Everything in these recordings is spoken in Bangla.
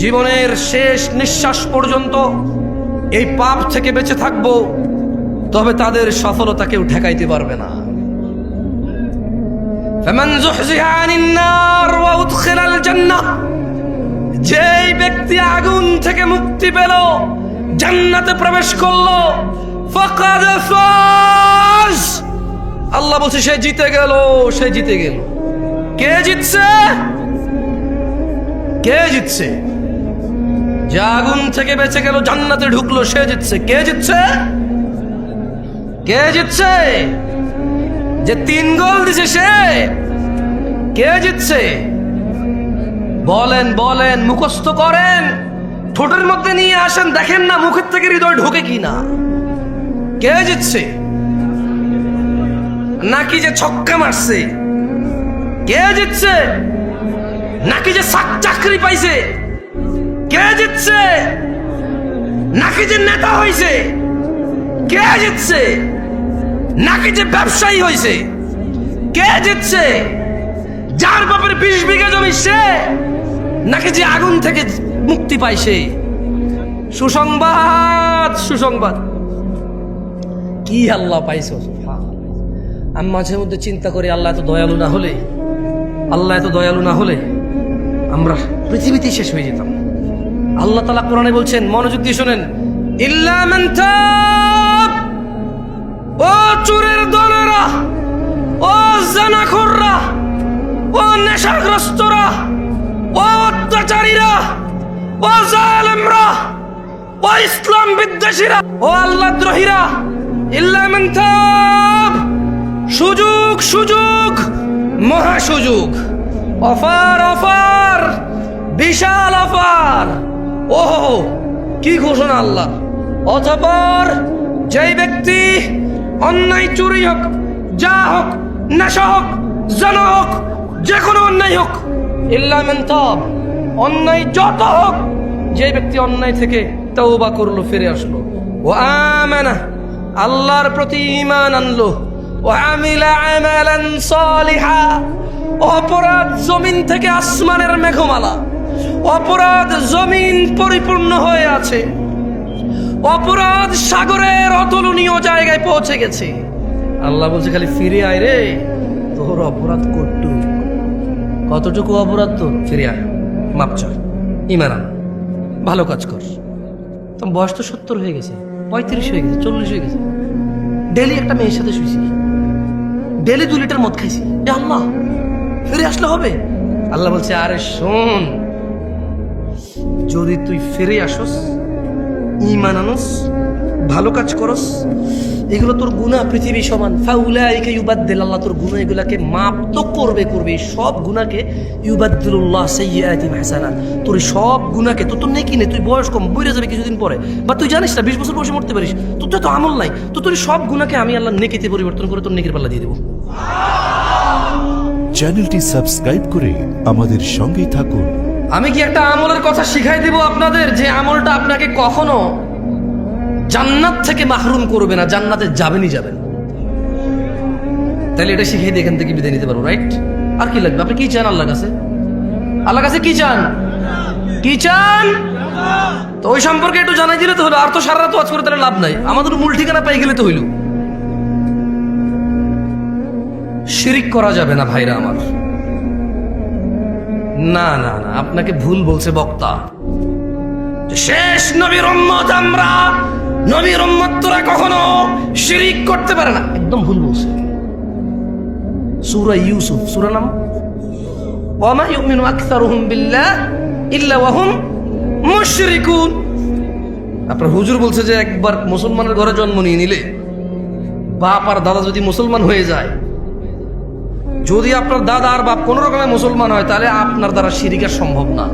জীবনের শেষ নিঃশ্বাস পর্যন্ত এই পাপ থেকে বেঁচে থাকবো, তবে তাদের সফলতা কেউ ঠেকাইতে পারবে না। ফামান যুহজিহা আনিন নার ওয়া উদখিলাল জান্নাহ, যেই ব্যক্তি আগুন থেকে মুক্তি পেল, জান্নাতে প্রবেশ করলো, ফাকাদ ফাজ, আল্লাহ বলছে সে জিতে গেল, সে জিতে গেল। কে জিতছে? কে জিতছে? যে আগুন থেকে বেঁচে গেল, জান্নাতে ঢুকলো, সে জিতছে। কে জিতছে? কে জিতছে? যে 3 গোল দিছে সে। কে জিতছে? বলেন বলেন, মুখস্থ করেন, ঠোঁটের মধ্যে নিয়ে আসেন, দেখেন না মুখের থেকে হৃদয় ঢোকে কিনা। কে জিতছে? নাকি যে ছক্কা মারছে? কে জিতছে? নাকি যে চাকরি পাইছে? কে জিতছে? নাকি যে নেতা হইছে? কে জিতছে? নাকি যে ব্যবসায়ী হইছে? কে জিতছে? যার বাপের 20 বিঘা জমি সে, নাকি যে আগুন থেকে মুক্তি পাইছে? সুসংবাদ, সুসংবাদ। কি আল্লাহ পাইছো? আমি মাঝে মধ্যে চিন্তা করি, আল্লাহ এত দয়ালু না হলে, আল্লাহ এত দয়ালু না হলে আমরা পৃথিবীতেই শেষ হয়ে যেতাম। আল্লাহ তাআলা কোরআনে বলছেন, মনোযোগ দিয়ে শোনেন, ইল্লা মান তাব, ও চোরের দলেরা, ও জানাখোররা, ও নেশাগ্রস্তরা, ও অত্যাচারীরা, ও জালেমরা, ও ইসলাম বিদ্বেষীরা, ও আল্লাহ দ্রোহীরা, ইল্লা মান তাব, সুযোগ, সুযোগ, মহা সুযোগ, অফার, অফার, বিশাল অফার। ওহো, কি ঘোষণা আল্লাহ! অতঃপর যেই ব্যক্তি অন্যায়, চুরি হোক, যা হোক, নেশা হোক, জানা হোক, যে কোনো অন্যায় হোক, ইল্লা মান তাব, অন্যায় যত হোক, যে ব্যক্তি অন্যায় থেকে তওবা করলো, ফিরে আসলো, ও আমানা, আল্লাহর প্রতি ঈমান আনলো, ও আমিলা আমালান সালিহা, অপরাধ জমিন থেকে আসমানের মেঘমালা, অপরাধ জমিন পরিপূর্ণ হয়ে আছে, অপরাধ সাগরের অতুলনীয় জায়গায় পৌঁছে গেছে। আল্লাহ বলছে খালি ফিরে আয় রে, তোর অপরাধ কতটুকু অপরাধ তোর, ফিরে আয়, মাপ চা, ঈমান আন, ভালো কাজ কর। তোমার বয়স তো 70 হয়ে গেছে, 35 হয়ে গেছে, 40 হয়ে গেছে, ডেলি একটা মেয়ের সাথে শুয়েছি, ডেলি 2 লিটার মদ খাইছি, এ আল্লাহ ফিরে আসলে হবে? আল্লাহ বলছে, আরে শোন, যদি তুই ফিরে আসস, ঈমান আনস, ভালো কাজ করস, এগুলো তোর গুনাহ পৃথিবী সমান, ফাউলাইকা ইউবাদদিল, আল্লাহ তোর গুনাহ এগুলাকে মাপ তো করবে, সব গুনাহকে, ইউবাদদিলুল্লাহ সাইয়্যাতিহিম হাসানাত, তোর সব গুনাহকে, তোর নেকি নেই, তুই বয়স কম, মরে যাবে কিছুদিন পরে, বা তুই জানিস না 20 বছর বয়সে মরতে পারিস, তোর তো আমল নাই, তোর সব গুনাহকে আমি আল্লাহ নেকিতে পরিবর্তন করে তোর নেকির পাল্লা দিয়ে দেবো। চ্যানেলটি সাবস্ক্রাইব করে আমাদের সঙ্গেই থাকুন। আমি কি একটা আমলের কথা শিখাই দিব আপনাদের, যে আমলটা আপনাকে কখনো জান্নাত থেকে মাহরুম করবে না, জান্নাতে যাবেনই যাবেন। তাহলে এটা শিখিয়ে দিয়ে এখান থেকে বিদায় নিতে পারবো, রাইট? আর কি লাগবে? আপনি কি চান আল্লাহর কাছে? আল্লাহর কাছে কি চান? কি চান? তো ওই সম্পর্কে একটু জানাই দিলে তো হলো, আর তো সারা রাত ওয়াজ করে তাহলে লাভ নাই, আমাদের মূল ঠিকানা পাই গেলে তো হইল। শিরিক করা যাবে না ভাইরা আমার। না না না, আপনাকে ভুল বলছে বক্তা, শেষ নবীর উম্মত আমরা, নবীর উম্মত তোরা কখনো শিরিক করতে পারে না, একদম ভুল বলছে। সূরা ইউসুফ, সূরা নাম ওয়া মা ইউমিনু আকসারুহুম বিল্লাহ ইল্লা ওয়া হুম মুশরিকুন। আপনার হুজুর বলছে যে একবার মুসলমানের ঘরে জন্ম নিয়ে নিলে, বাপ আর দাদা যদি মুসলমান হয়ে যায়, যদি আপনার দাদা আর বাপ কোন রকমে মুসলমান হয়, তাহলে আপনার দ্বারা শিরিক আর সম্ভব না।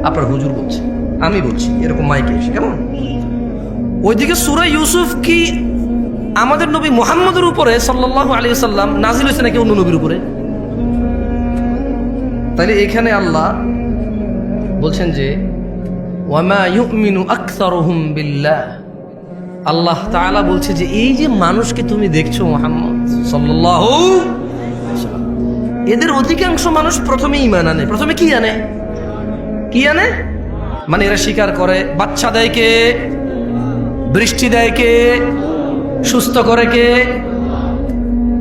আপনার হুজুর বলছে, আমি বলছি এরকম মাইকে এসে, কেমন? ওইদিকে সূরা ইউসুফ কি আমাদের নবী মুহাম্মদের উপরে সাল্লাল্লাহু আলাইহি ওয়াসাল্লাম নাজিল হয়েছে নাকি অন্য নবীর উপরে? তাহলে এখানে আল্লাহ বলছেন যে ওয়া মা ইউমিনু আকসারুহুম বিল্লাহ, আল্লাহ তাআলা বলছে যে এই যে মানুষকে তুমি দেখছো মুহাম্মদ সাল্লাল্লাহু, এদের অধিকাংশ মানুষ প্রথমে ঈমান আনে। প্রথমে কি আনে? কি আনে? মানে এরা স্বীকার করে বাচ্চা দেয় কে, বৃষ্টি দেয় কে, সুস্থ করে কে?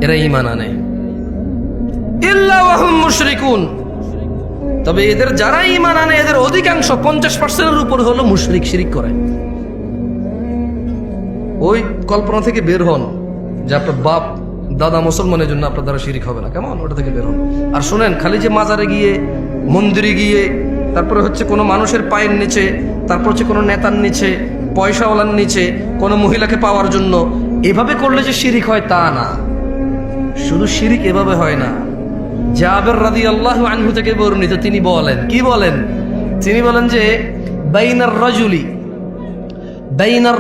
এরা ঈমান আনে। ইল্লা ওয়াহুম মুশরিকুন, তবে এদের যারা ঈমান আনে এদের অধিকাংশ 50%-এর উপর হলো মুশরিক, শিরিক করে। ওই কল্পনা থেকে বের হন যে আপনার বাপ দাদা মুসলমানের জন্য আপনার দ্বারা শিরিক হবে না, কেমন? ওটা থেকে বের হন। আর শুনেন, খালি যে মাজারে গিয়ে, মন্দিরে গিয়ে, তারপরে হচ্ছে কোনো মানুষের পায়ের নিচে, তারপর হচ্ছে কোনো নেতার নিচে, পয়সাওয়ালার নিচে, কোনো মহিলাকে পাওয়ার জন্য এভাবে করলে যে শিরিক হয় তা না। শুধু শিরিক এভাবে হয় না। জাবের রাদিয়াল্লাহু আনহু থেকে বর্ণিত, তিনি বলেন, কি বলেন? তিনি বলেন যে বাইনার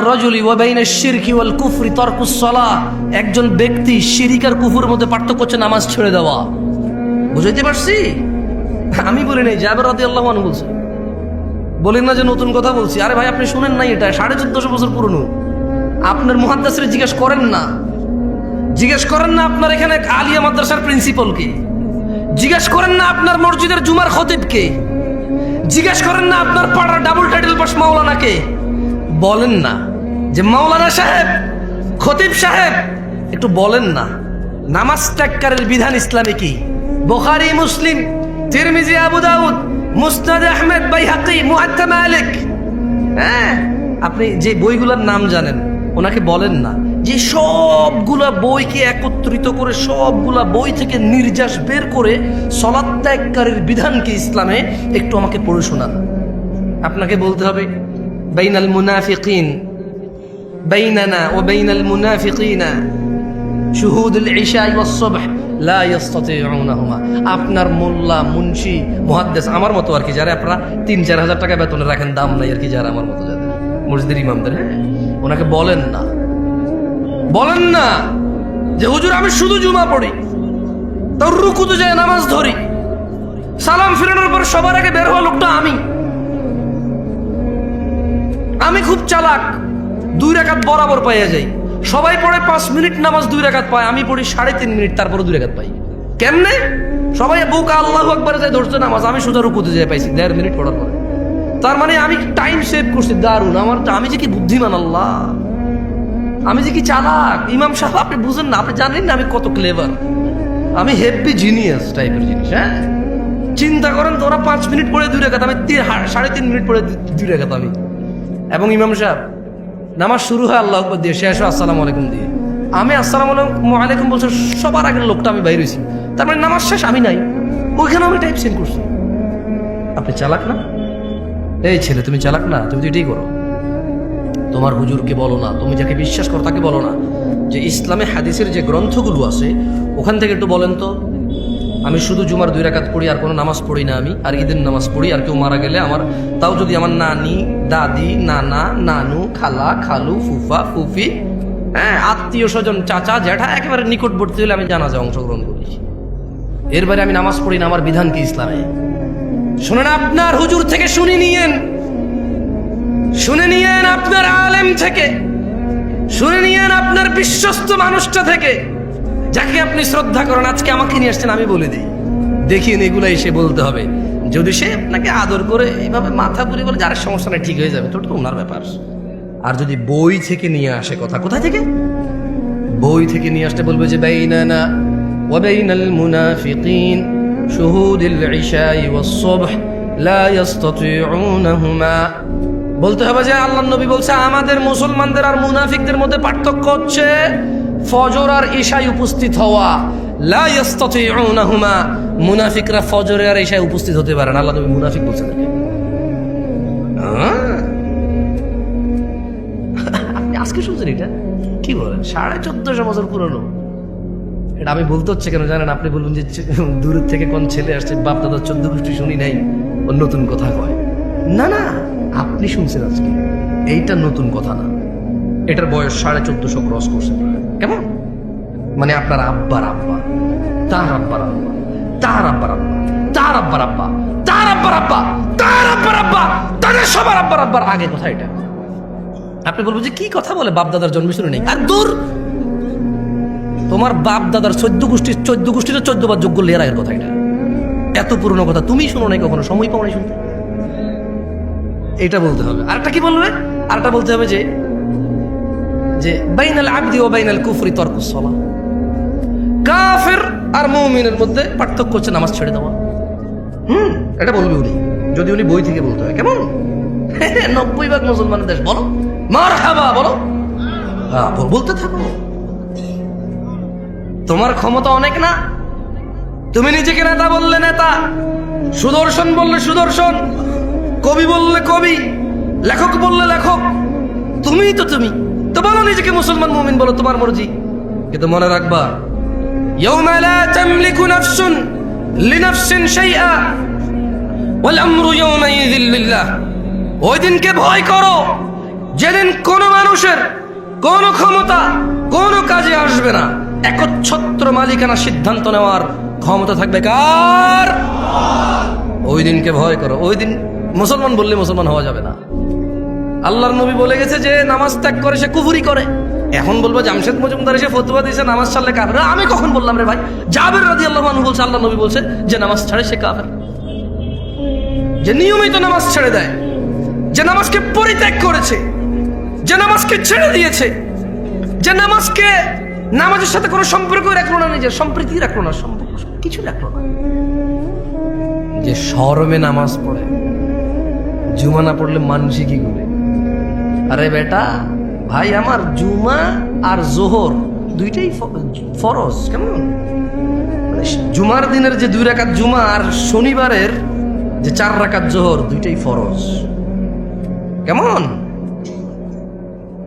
রাজুলি ওয়া বাইনাশ শিরকি ওয়াল কুফরি তারকুস সালাহ, একজন ব্যক্তি শিরিক আর কুফরের মধ্যে পার্থক্য হচ্ছে নামাজ ছেড়ে দেওয়া। বুঝাইতে পারছি? আমি বলি নাই, জাবের রাদিয়াল্লাহু আনহু বলছে। বলেন না যে নতুন কথা বলছি। আরে ভাই, আপনি শুনেন নাই? এটা 1450 বছর পুরনো। আপনার মুহাদ্দিসরে জিজ্ঞেস করেন না, আপনার এখানে আলিয়া মাদ্রাসার প্রিন্সিপাল কে? জিজ্ঞেস করেন না আপনার মসজিদের জুমার খতিব কে? জিজ্ঞেস করেন না আপনার পাড়ার ডাবল টাইটেল পাস মাওলানা কে? বলেন না যে মাওলানা সাহেব, খতিব সাহেব, একটু বলেন না নামাজ ত্যাগকারীর বিধান ইসলামে কি? বুখারী, মুসলিম, তিরমিজি, আবু দাউদ, মুসনাদ আহমেদ, বাইহাকি, মুআত্তা মালিক। হ্যাঁ, আপনি যে বইগুলোর নাম জানেন ওনাকে বলেন না যে সবগুলা বইকে একত্রিত করে, সবগুলা বই থেকে নির্যাস বের করে সালাত ত্যাগকারীর বিধান কি ইসলামে একটু আমাকে পড়ে শোনান। আপনাকে বলতে হবে বাইনাল মুনাফিকিন, বাইনানা ওয়া বাইনাল মুনাফিকিনা শুহুদুল ইশা ওয়াস সুবহ লা ইস্তাতিউনাহুমা। আপনার মোল্লা, মুন্সি, মুহাদ্দিস আমার মতো আর কি, যারা আপনারা 3-4 হাজার টাকা বেতনে রাখেন, দাম নাই আর কি, যারা আমার মতো যাদের মসজিদের ইমামদের, হ্যাঁ, ওনাকে বলেন না যে হুজুর আমি শুধু জুমা পড়ি, তার রুকুতে যায় নামাজ ধরি, সালাম ফিরানোর পর সবার আগে বের হওয়া লোকটা আমি খুব চালাক, 2 রাকাত বরাবর পাইয়া যাই। সবাই পড়ে 5 মিনিট নামাজ 2 রাকাত পায়, আমি পড়ি 3.5 মিনিট, তারপরে 2 রাকাত পাই। কেমনে? সবাই বুকা আল্লাহু আকবার যায় ধরছে নামাজ, আমি সোজা রুকুতে যাই পাইছি 1.5 মিনিট পড়ার পরে। তার মানে আমি টাইম সেভ করছি, দারুণ। আমি যে কি বুদ্ধিমান, আল্লাহ, আমি যে কি চালাক। ইমাম সাহেব, আপনি বুঝেন না, আপনি জানেন না আমি কত ক্লেভার, আমি হেভি জিনিয়াস টাইপের জিনিস। হ্যাঁ, চিন্তা করেন তো, ওরা 5 মিনিট পড়ে 2 রাকাত, আমি 3.5 মিনিট পড়ে 2 রাকাত আমি। এবং ইমাম সাহেব নামাজ শুরু হয় আল্লাহু আকবার দিয়ে, শেষ হয় আসসালামু আলাইকুম দিয়ে। আমি আসসালামু আলাইকুম বলছি, সবার আগের লোকটা আমি বাইরে হয়েছি, তার মানে নামাজ শেষ, আমি নাই ওইখানে, আমি টাইপ সেন্ড করছি। আপনি চালাক না? এই ছেলে, তুমি চালাক না? তুমি তো এটাই করো। তোমার হুজুরকে বলো না, তুমি যাকে বিশ্বাস করো তাকে বলো না যে ইসলামে হাদিসের যে গ্রন্থগুলো আছে ওখান থেকে একটু বলেন তো, আমি শুধু জুমার 2 রাকাত পড়ি, আর কোনো নামাজ পড়ি না আমি, আর ঈদের নামাজ পড়ি, আর কেউ মারা গেলে আমার, তাও যদি আমার নানি, দাদি, নানা, নানু, খালা, খালু, ফুফা, ফুফি, হ্যাঁ, আত্মীয় স্বজন, চাচা, জ্যাঠা, একেবারে নিকটবর্তী হলে আমি জানাজায় অংশগ্রহণ করি। এর বাইরে আমি নামাজ পড়ি না, আমার বিধান কি ইসলামে? শুনেন, আপনার হুজুর থেকে শুনে নিয়েন আপনার আলেম থেকে, শুনে নিয়েন আপনার বিশ্বস্ত মানুষটা থেকে, যাকে আপনি শ্রদ্ধা করেন। আজকে আমাকে নিয়ে আসছেন, আমি বলে দিই, দেখিয়ে এগুলো এসে বলতে হবে। যদি সে আপনাকে আদর করে এইভাবে মাথা পুরি বলে যার সমস্যা নেই, ঠিক হয়ে যাবে, তো ওনার ব্যাপার। আর যদি বই থেকে নিয়ে আসে কথা, কোথায় থেকে? বই থেকে নিয়ে আসতে বলবে যে বাইনানা ওয়া বাইনাল মুনাফিকিন শুহুদুল ইশাই ওয়াস সুবহ লা ইস্তাতিউনাহুমা। বলতে হবে যে আল্লাহর নবী বলছে আমাদের মুসলমানদের আর মুনাফিকদের মধ্যে পার্থক্য হচ্ছে ফজর আর ইশায় উপস্থিত হওয়া। লা ইস্তাতিউনাহুমা, মুনাফিকরা ফজরে আর ইশায় উপস্থিত হতে পারে না। আল্লাহ নবী মুনাফিক বলছেন। আপনি আজকে শুনছেন এটা? কি বলেন? 1450 বছর পুরনো। এটা আমি বলতে হচ্ছে কেন জানেন? আপনি বলবেন যে দূরের থেকে কোন ছেলে আসছে, বাপ দাদার 14 গোষ্ঠী শুনি নাই, ও নতুন কথা কয়। না না, আপনি শুনছেন আজকে, এইটা নতুন কথা না। এটার বয়স 1450 ক্রস করছে। কেমন? মানে আপনার আব্বার আব্বা, তার আব্বার আব্বা, তার আব্বার আব্বা, তার আব্বার আব্বা, তার আব্বার আব্বা, তার আব্বার আব্বা, তাদের সবার আব্বার আব্বার আগে কথা এটা। আপনি বলবেন যে কি কথা বলে, বাপ দাদার জন্ম শুনে নেই। আর দূর, তোমার বাপ দাদার 14 গোষ্ঠীর 14 বার যোগ্য লেয়ার আগের কথা এটা। এত পুরনো কথা তুমি শুনো নাই কখনো, সময় পাও নাই শুনতে। এটা বলতে হবে। আরেকটা কি বলবে? আরেকটা বলতে হবে যে যে বাইনাল আবদি ওয়া বাইনাল কুফরি তারকুস সালাহ। কাফের আর মুমিনের মধ্যে পার্থক্য হচ্ছে নামাজ ছেড়ে দেওয়া। এটা বলবে উনি, যদি উনি বই থেকে বলতে হয়। কেমন 90% মুসলমানের দেশ, বলো মারহাবা, বলো বলতে থাকো। তোমার ক্ষমতা অনেক না, তুমি নিজেকে নেতা বললে নেতা, সুদর্শন বললে সুদর্শন, কবি বললে কবি, লেখক বললে লেখক, তুমি তো বলো নিজেকে মুসলমান মুমিন, বলো তোমার মর্জি। কিন্তু মনে রাখবা, ইয়াউমা লা তামলিকু নাফসুন লিনাফসিন শাইআ ওয়াল আমরু ইয়াউমাইযিন লিল্লাহ। ওই দিনকে ভয় করো যেদিন কোন মানুষের কোন ক্ষমতা কোন কাজে আসবে না, একচ্ছত্র মালিকানা সিদ্ধান্ত নেওয়ার ক্ষমতা থাকবে কার? ওই দিনকে ভয় করো। ওই দিন মুসলমান বললে মুসলমান হওয়া যাবে না। আল্লাহর নবী বলে গেছে যে নামাজ ত্যাগ করে সে কুফরি করে। এখন বলবো জামশেদ মজুমদার এসে ফতোয়া দিয়েছে নামাজ ছাড়লে কাফের। আমি কখন বললাম রে ভাই? জাবের রাদিয়াল্লাহু আনহু বলছে আল্লাহ নবী বলছে যে নামাজ ছাড়ে সে কাফের, যে নিয়মিত নামাজ ছেড়ে দেয়, যে নামাজকে পরিত্যাগ করেছে, যে নামাজকে ছেড়ে দিয়েছে, যে নামাজের সাথে কোনো সম্পর্ক রাখলো না, নিজের সম্প্রীতি রাখলো না, সম্পর্ক কিছু রাখলো না, যে শরমে নামাজ পড়ে, জুমা না পড়লে মানুষই কি করে। আরে বেটা ভাই আমার, জুমা আর জোহর দুইটাই ফরজ। কেমন মানে জুমার দিনের যে 2 রাকাত জুমা আর শনিবারের যে 4 রাকাত জোহর, দুইটাই ফরজ। কেমন?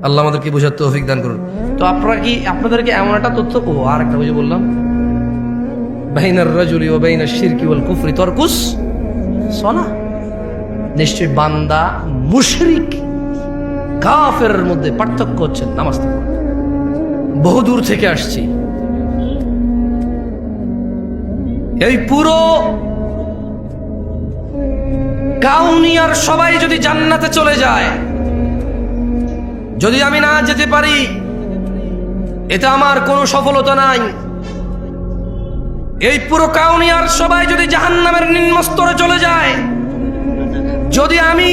আল্লাহ আমাদেরকে বোঝার তৌফিক দান করুন। তো আপনাদেরকে এমন একটা তথ্য, আর একটা বুঝে বললাম, বাইনার রাজুলি ওয়া বাইনাশ শিরকি ওয়াল কুফরি তারকুস সালাহ। নিশ্চয় বান্দা মুশরিক কাফেরের মধ্যে পার্থক্য হচ্ছে নামাজ ত্যাগ করা। বহুদূর থেকে আসছি, এই পুরো কাউনিয়ার সবাই যদি জান্নাতে চলে যায়, যদি আমি না যেতে পারি, এটা আমার কোনো সফলতা নাই। এই পুরো কাউনিয়ার সবাই যদি জাহান্নামের নিম্ন স্তরে চলে যায়, যদি আমি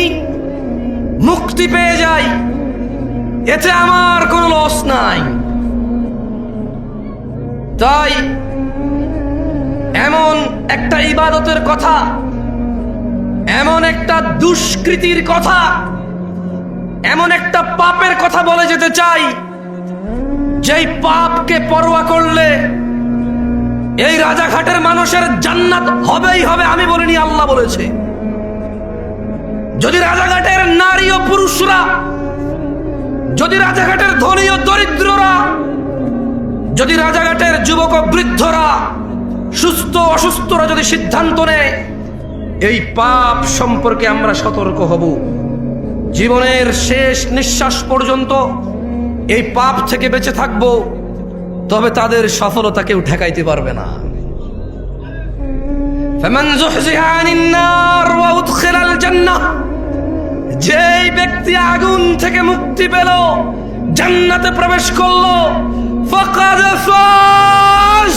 মুক্তি পেয়ে যাই, এতে আমার কোনো লস নাই। তাই এমন একটা ইবাদতের কথা, এমন একটা দুষ্কৃতির কথা, এমন একটা পাপের কথা বলে যেতে চাই, যেই পাপকে পরোয়া করলে এই রাজাঘাটের মানুষের জান্নাত হবেই হবে। আমি বলিনি, আল্লাহ বলেছে। যদি রাজাঘাটের নারী ও পুরুষরা, যদি রাজাঘাটের ধনী ও দরিদ্ররা, যদি রাজাঘাটের যুবক ও বৃদ্ধরা, সুস্থ অসুস্থরা যদি সিদ্ধান্ত নেয় এই পাপ সম্পর্কে আমরা সতর্ক হব, জীবনের শেষ নিঃশ্বাস পর্যন্ত এই পাপ থেকে বেঁচে থাকব, তবে তাদের সফলতা কেউ ঠেকাইতে পারবে না। ফামান যুহজিহা আনিন নার ওয়া উদখিলাল জান্নাহ, যেই ব্যক্তি আগুন থেকে মুক্তি পেল, জান্নাতে প্রবেশ করলো, ফাকাদ ফাজ,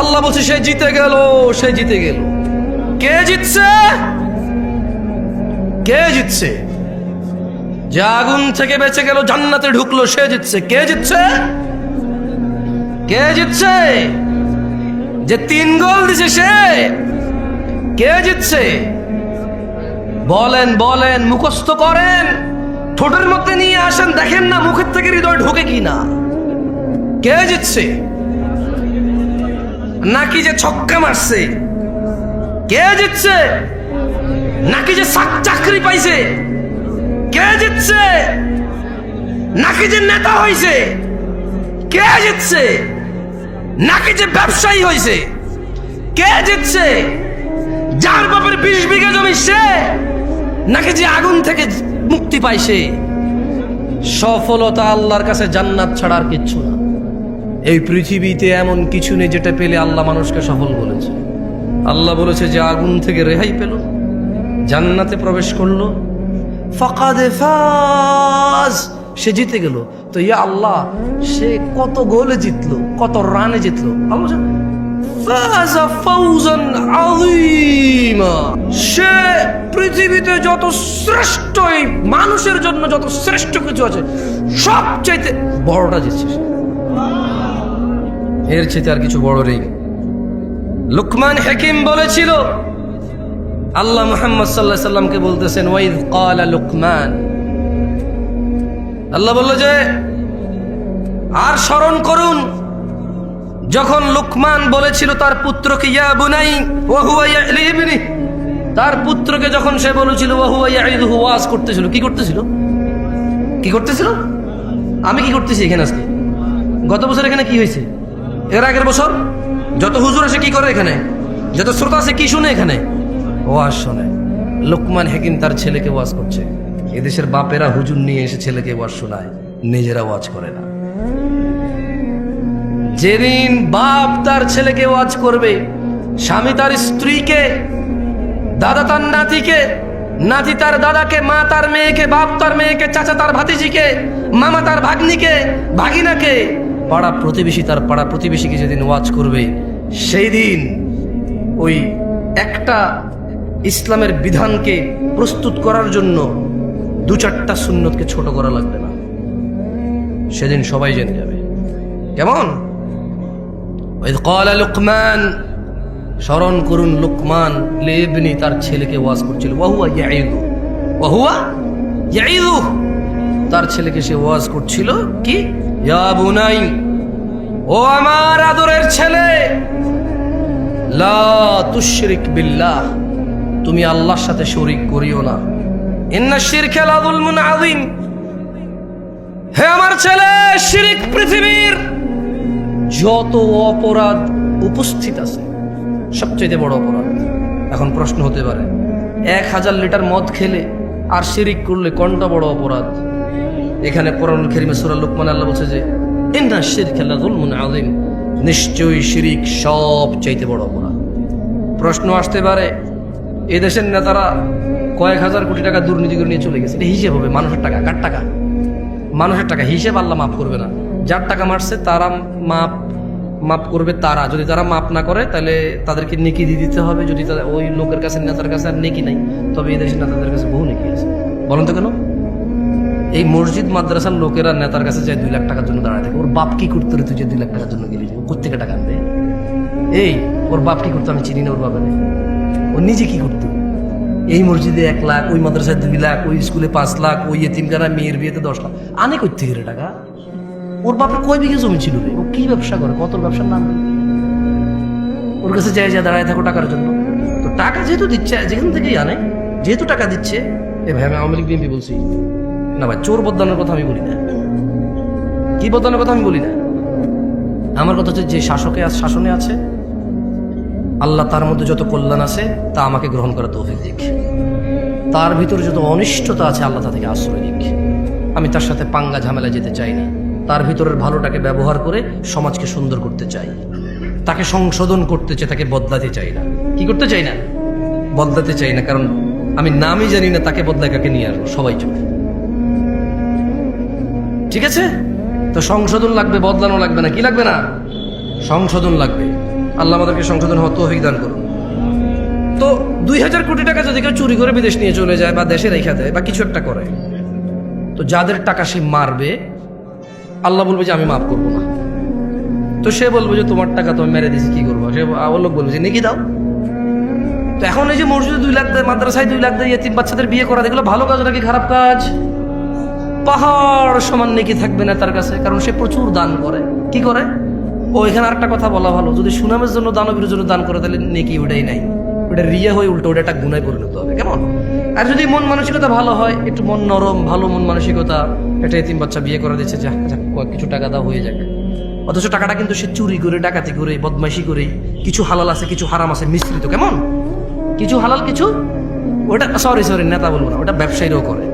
আল্লাহ বলছে সে জিতে গেল, সে জিতে গেল। কে জিতছে? কে জিতছে? যে আগুন থেকে বেঁচে গেল, জান্নাতে ঢুকলো, সে জিতছে। কে জিতছে? কে জিতছে? যে 3 গোল দিছে সে। কে জিতছে? বলেন বলেন, মুখস্থ করেন, ঠোঁটের মধ্যে নিয়ে আসেন, দেখেন না মুখের থেকে হৃদয় ঢোকে কিনা। কে জিতছে? নাকি যে ছক্কা মারছে? কে জিতছে? নাকি যে চাকরি পাইছে? কে জিতছে? নাকি যে নেতা হইছে? কে জিতছে? নাকি যে ব্যবসায়ী হইছে? কে জিতছে? যার বাপের 20 বিঘা জমি সে, নাকি যে আগুন থেকে মুক্তি পাইছে? সফলতা আল্লাহর কাছে জান্নাত ছাড়া আর কিচ্ছু না। এই পৃথিবীতে এমন কিছু নেই যেটা পেলে আল্লাহ মানুষকে সফল বলেছে। আল্লাহ বলেছে যে আগুন থেকে রেহাই পেল, জান্নাতে প্রবেশ করলো, ফাকাদ ফাজ, সে জিতে গেল। তো ইয়া আল্লাহ, সে কত গোলে জিতলো, কত রানে জিতলো? আল্লাহ ফাযা ফাওজান আযীমা, সে পৃথিবীতে যত শ্রেষ্ঠ, এই মানুষের জন্য যত শ্রেষ্ঠ কিছু আছে সবচাইতে বড়টা জিতছে সে। এর চেয়ে আর কিছু বড় নেই। লুকমান হাকিম বলেছিল, আল্লাহ মুহাম্মদ সাল্লাল্লাহু আলাইহি সাল্লামকে বলতেছেন, ওয়াইদ ক্বালা লুকমান, আল্লাহ বলল যে আর স্মরণ করুন যখন লুকমান বলেছিল তার পুত্রকে, ইয়া বুনাই ওয়া হুয়া ইয়ালিবনি, তার পুত্রকে যখন সে বলেছিল ওয়া হুয়া ইয়াইদুহু, ওয়াজ করতেছিল। কি করতেছিল? কি করতেছিল? আমি কি করতেছি এখানে আজকে? গত বছর এখানে কি হয়েছে? এর আগের বছর যত হুজুর আসে কি করে এখানে? যত শ্রোতা আছে কি শুনে এখানে? ওয়াজ শোনে। লুকমান হাকিম তার ছেলেকে ওয়াজ করছে। এদেশের বাপেরা হুজুর নিয়ে এসে ছেলেকে ওয়াজ শোনায়, নিজেরা ওয়াজ করে না। যেদিন বাপ তার ছেলেকে ওয়াজ করবে, স্বামী তার স্ত্রীকে, দাদা তার নাতিকে, নাতি তার দাদাকে, মা তার মেয়েকে, বাপ তার মেয়েকে, চাচা তার ভাতিজিকে, মামা তার ভাগ্নিকে, ভাগিনাকে, পাড়া প্রতিবেশী তার পাড়া প্রতিবেশীকে যেদিন ওয়াজ করবে, সেই দিন ওই একটা ইসলামের বিধানকে প্রস্তুত করার জন্য দু চারটা সুন্নতকে ছোট করা লাগবে না। সেদিন সবাই জেনে যাবে। কেমন? ওয়াইদ ক্বালা লুকমান, স্মরণ করুন লুকমান লিবনি, তার ছেলেকে ওয়াজ করছিল। ওয়া হুয়া ইয়াইদু, ওয়া হুয়া ইয়াইদু, তার ছেলেকে সে ওয়াজ করছিল কি? ইয়া বুনাই, ও আমার আদরের ছেলে, লা তুশরিক বিল্লাহ, তুমি আল্লাহর সাথে শরীক করিও না। ইন্না শিরকা লা যুলমুন আযীম, হে আমার ছেলে, শিরক পৃথিবীর যত অপরাধ উপস্থিত আছে সবচেয়ে বড় অপরাধ। এখন প্রশ্ন হতে পারে, 1000 লিটার মদ খেলে আর শিরিক করলে কোনটা বড় অপরাধ? এখানে কোরআনুল কারীমে সূরা লুকমান আল্লাহ বলছে যে ইন্না শিরকা লা যুলমুন আযীম, নিশ্চয়ই শিরিক সবচেয়ে বড় অপরাধ। প্রশ্ন আসতে পারে, এই দেশের নেতারা কয়েক হাজার কোটি টাকা দুর্নীতি করে নিয়ে চলে গেছে, এটা হিসেব হবে? মানুষের টাকা, কার টাকা? মানুষের টাকা। হিসেব আল্লাহ মাফ করবে না। যার টাকা মারছে তারা মাপ করবে তারা। যদি তারা মাপ না করে তাহলে তাদেরকে নেকি দিয়ে দিতে হবে। যদি ওই লোকের কাছে, নেতার কাছে আর নেকি নাই, তবে এই দেশের নেতাদের কাছে বহু নেকি আছে। বলেন তো কেন? এই মসজিদ মাদ্রাসার লোকেরা নেতার কাছে যায় 2 লাখ টাকার জন্য দাঁড়ায় থাকে। ওর বাপ কি করতে রে তুই যে 2 লাখ টাকার জন্য গেলি? কোথেকে টাকা আনবে? এই ওর বাপ কি করতো আমি চিনি না। ওর বাবা নেই, ও নিজে কি করতো? এই মসজিদে 1 লাখ, ওই মাদ্রাসায় 2 লাখ, ওই স্কুলে 5 লাখ, ওই এতিমখানা মেয়ের বিয়েতে 10 লাখ আনে কোথেকে রে টাকা? ওর বাপের কয় বিঘে জমি ছিল রে? ও কি ব্যবসা করে? কত ব্যবসার নাম? ওর কাছে যায় দাঁড়ায় থাকো টাকার জন্য। তো টাকা যেহেতু দিচ্ছে, যেখান থেকেই আনে, যেহেতু টাকা দিচ্ছে, এ ভাই আমি আওয়ামী লীগ বিএনপি বলছি না ভাই, চোর বদলানোর কথা আমি বলি না, কি বদলানোর কথা আমি বলি না। আমার কথা হচ্ছে যে শাসনে আছে, আল্লাহ তার মধ্যে যত কল্যাণ আছে তা আমাকে গ্রহণ করা তৌফিক দিক। তার ভিতরে যত অনিষ্টতা আছে আল্লাহ তা থেকে আশ্রয় দিক। আমি তার সাথে পাঙ্গা ঝামেলা যেতে চাই না। তার ভিতরের ভালোটাকে ব্যবহার করে সমাজকে সুন্দর করতে চাই, তাকে সংশোধন করতে চাই, তাকে বদলাতে চাই না। কি করতে চাই না? বদলাতে চাই না, কারণ আমি নামই জানি না তাকে বদলায় কাকে নিয়ে আসবো। সবাই চলে, ঠিক আছে? তো সংশোধন লাগবে, বদলানো লাগবে না। কি লাগবে না? সংশোধন লাগবে। আল্লাহ আমাদেরকে সংশোধন হওয়ার তৌফিক দান করুন। তো 2000 কোটি টাকা যদি কেউ চুরি করে বিদেশ নিয়ে চলে যায় বা দেশে রেখে দেয় বা কিছু একটা করে, তো যাদের টাকা সে মারবে আল্লাহ বলবে যে আমি মাফ করবো না। তো সে বলবে যে তোমার টাকা তো আমি মেরে দিয়েছি, কি করবো? সে লোক বলবে যে নেকি দাও। তো এখন এই যে মসজিদে 2 লাখ দেয়, মাদ্রাসায় 2 লাখ দেয়, এতিম বাচ্চাদের বিয়ে করা, দেখলো ভালো কাজ নাকি খারাপ কাজ? পাহাড় সমান নেকি থাকবে না তার কাছে, কারণ সে প্রচুর দান করে। কি করে? ও এখানে আরেকটা কথা বলা ভালো, যদি সুনামের জন্য, দানবীর জন্য দান করে তাহলে নেকি ওটাই নাই, ওটা রিয়া হয়ে উল্টো ওটা একটা গুনায় পরিণত হবে। কেমন? আর যদি মন মানসিকতা ভালো হয়, একটু মন নরম, ভালো মন মানসিকতা, একটা এতিম বাচ্চা বিয়ে করা দিচ্ছে, যা কিছু টাকা দাও হয়ে যাক। অথচ টাকাটা কিন্তু সে চুরি করে, ডাকাতি করে, বদমাইশি করে, কিছু হালাল আছে কিছু হারাম আছে মিশ্রিত। কেমন? কিছু হালাল কিছু, ওটা সরি নেতা বলবো না, ওটা ব্যবসায়ীরাও করে।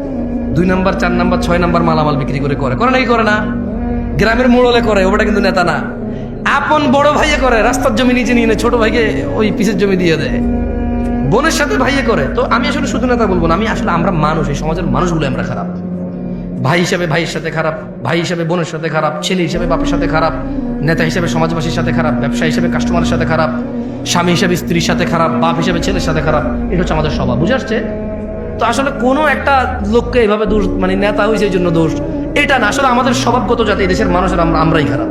2 নাম্বার 4 নাম্বার 6 নাম্বার মালামাল বিক্রি করে নাকি করে না? গ্রামের মোড়লে করে, ওটা কিন্তু নেতা না। আপন বড় ভাইয়ে করে, রাস্তার জমি নিচে নিয়ে ছোট ভাইকে ওই পিসের জমি দিয়ে দেয়, বোনের সাথে ভাইয়ে করে। তো আমি আসলে শুধু নেতা বলবো না, আমি আসলে আমরা মানুষ, এই সমাজের মানুষগুলো আমরা খারাপ। ভাই হিসেবে ভাইয়ের সাথে খারাপ, ভাই হিসেবে বোনের সাথে খারাপ, ছেলে হিসেবে বাপের সাথে খারাপ, নেতা হিসেবে সমাজবাসীর সাথে খারাপ, ব্যবসা হিসেবে কাস্টমারের সাথে খারাপ, স্বামী হিসেবে স্ত্রীর সাথে খারাপ, বাপ হিসেবে ছেলের সাথে খারাপ। এটা হচ্ছে আমাদের স্বভাব, বুঝে আসছে? তো আসলে কোনো একটা লোককে এইভাবে দোষ, মানে নেতা হয়েছে এই জন্য দোষ, এটা না। আসলে আমাদের স্বভাবগত যাতে এই দেশের মানুষের আমরাই খারাপ,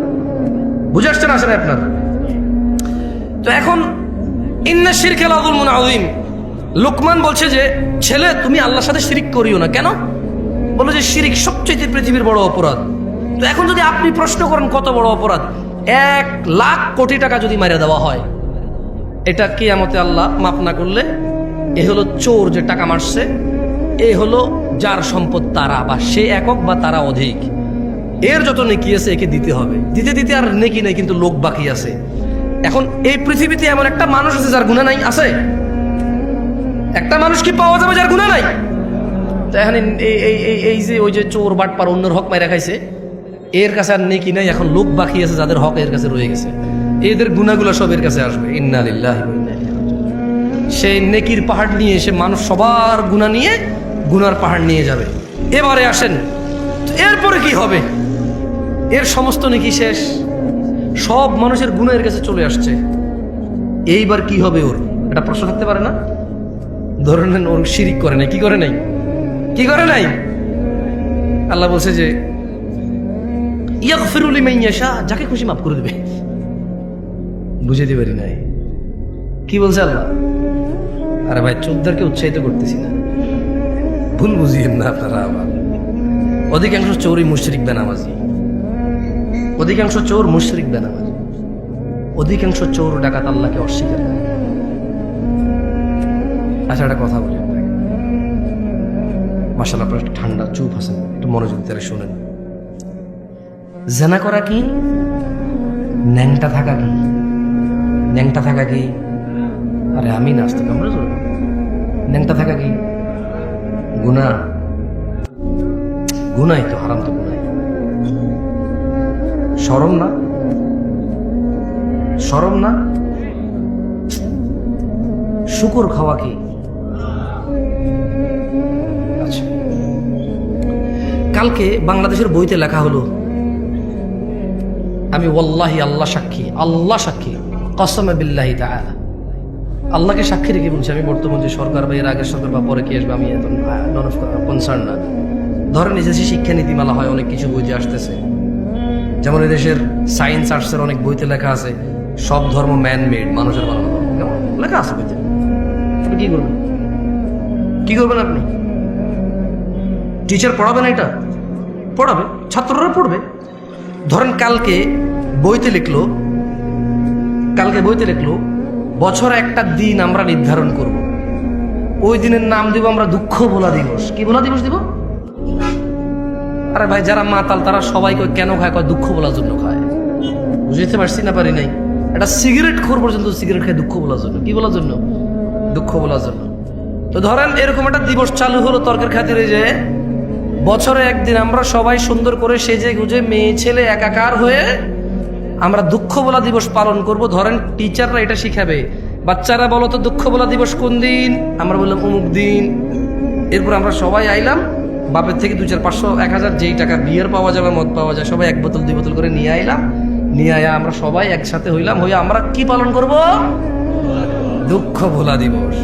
বুঝে আসছে না আসলে আপনার? তো এখন ইন্না শিরকা লাযুলমুন আযীম, লোকমান বলছে যে ছেলে তুমি আল্লাহর সাথে শিরিক করিও না। কেন? বলো যে শিরিক সবচেয়ে পৃথিবীর বড় অপরাধ। তো এখন যদি আপনি প্রশ্ন করেন কত বড় অপরাধ, 1,00,000 কোটি টাকা যদি মাইরা দেওয়া হয়, এটা কিয়ামতে আল্লাহ মাফ না করলে, এ হলো চোর যে টাকা মারছে, এ হলো যার সম্পদ তারা, বা সে একক বা তারা অধিক, এর যত নেকি আছে একে দিতে হবে। দিতে দিতে আর নেকি নেই, কিন্তু লোক বাকি আছে। এখন এই পৃথিবীতে এমন একটা মানুষ আছে যার গুনাহ নাই? আছে? একটা মানুষ কি পাওয়া যাবে যার গুনাহ নাই? তো এখন এই যে ওই যে চোর বাটপার অন্যের হক মাইরা খাইছে, এর কাছে আর নেকি নাই, এখন লোক বাকি আছে যাদের হক এর কাছে রয়ে গেছে, এদের গুনাহগুলো সব এর কাছে আসবে। ইন্না লিল্লাহি ওয়া ইন্না ইলাইহি রাজিউন। সেই নেকির পাহাড় নিয়ে এসে মানুষ সবার গুনাহ নিয়ে গুনার পাহাড় নিয়ে যাবে। এবারে আসেন, এরপরে কি হবে? এর সমস্ত নেকি শেষ, সব মানুষের গুনাহ এর কাছে চলে আসছে, এইবার কি হবে ওর? এটা প্রশ্ন থাকতে পারে না? ধরে নেন ওর শিরিক করে নাই, কি করে নাই? কি করে নাই? আল্লাহ বলছে যে ইয়াগফিরু লিমান ইয়াশা, যাকে খুশি মাফ করে দেবে। বুঝাইতে পারি নাই কি বলছে আল্লাহ? আরে ভাই, চোরদেরকে উৎসাহিত করতেছি না, ভুল বুঝিয়েন না আপনারা। আবার অধিকাংশ চোরই মুশরিক বেনামাজি, অধিকাংশ চোর মুশরিক বেনামাজি, অধিকাংশ চোর ডাকাত আল্লাহকে অস্বীকার করে। আচ্ছা, একটা কথা বলি, মাশাআল্লাহ আপনারা একটু ঠান্ডা চুপ আছেন, একটু মনোযোগ দিয়ে শোনেন। জেনা করা কি? ন্যাংটা থাকা কি? ন্যাংটা থাকা কি? আরে আমি নাস্তা কামড়ে চলব। ন্যাংটা থাকা কি? গুনাহ। গুনাই তো, হারাম তো গুনাই। শরম না? শরম না? শুকর খাওয়া কি? আচ্ছা, কালকে বাংলাদেশের বইতে লেখা হলো, আমি ওয়াল্লাহি, আল্লাহ সাক্ষী, আল্লাহ সাক্ষী, কসমে বিল্লাহি তাআলা, আল্লাহকে সাক্ষী রেখে বলছি, আমি বর্তমান যে সরকার বা এর আগের সরকার বা পরে কি আসবে আমি এত নন অফ কনসার্ন না। ধরেন এই যে শিক্ষা নীতিমালা হয়, অনেক কিছু বইতে আসতেছে, যেমন এদেশের সায়েন্স আর্টসের অনেক বইতে লেখা আছে সব ধর্ম ম্যান মেড, মানুষের বানানো ধর্ম, কেমন লেখা আছে বইতে। আপনি কি করবেন? কি করবেন আপনি? টিচার পড়াবে না? এটা পড়াবে, ছাত্ররা পড়বে। ধরেন কালকে বইতে লিখলো, বছরে একটা দিন আমরা নির্ধারণ করব, ওই দিনের নাম দিব আমরা দুঃখ ভোলা দিবস। কি ভোলা দিবস দিব? আরে ভাই, যারা মাতাল তারা সবাই কেন খায়? দুঃখ ভোলার জন্য খায়। বুঝতে পারছি না? পারি নাই? একটা সিগারেট খোর পর্যন্ত সিগারেট খায় দুঃখ ভোলার জন্য। কি বলার জন্য? দুঃখ ভোলার জন্য। তো ধরেন এরকম একটা দিবস চালু হলো তর্কের খাতিরে, যে বছরে একদিন আমরা সবাই সুন্দর করে সেজে গুজে মেয়ে ছেলে একাকার হয়ে আমরা দুঃখ ভোলা দিবস পালন করব। ধরেন টিচাররা এটা শিখাবে, বাচ্চারা বলো তো দুঃখ ভোলা দিবস কোন দিন? আমরা বললাম অমুক দিন। এরপর আমরা সবাই আইলাম, বাপের থেকে 200, 500, 1000 যেই টাকা বিয়ার পাওয়া যাবে, মদ পাওয়া যায়, সবাই 1 বোতল 2 বোতল করে নিয়ে আইলাম। নিয়ে আয়া আমরা সবাই একসাথে হইলাম, হয়ে আমরা কি পালন করব? দুঃখ ভোলা দিবস।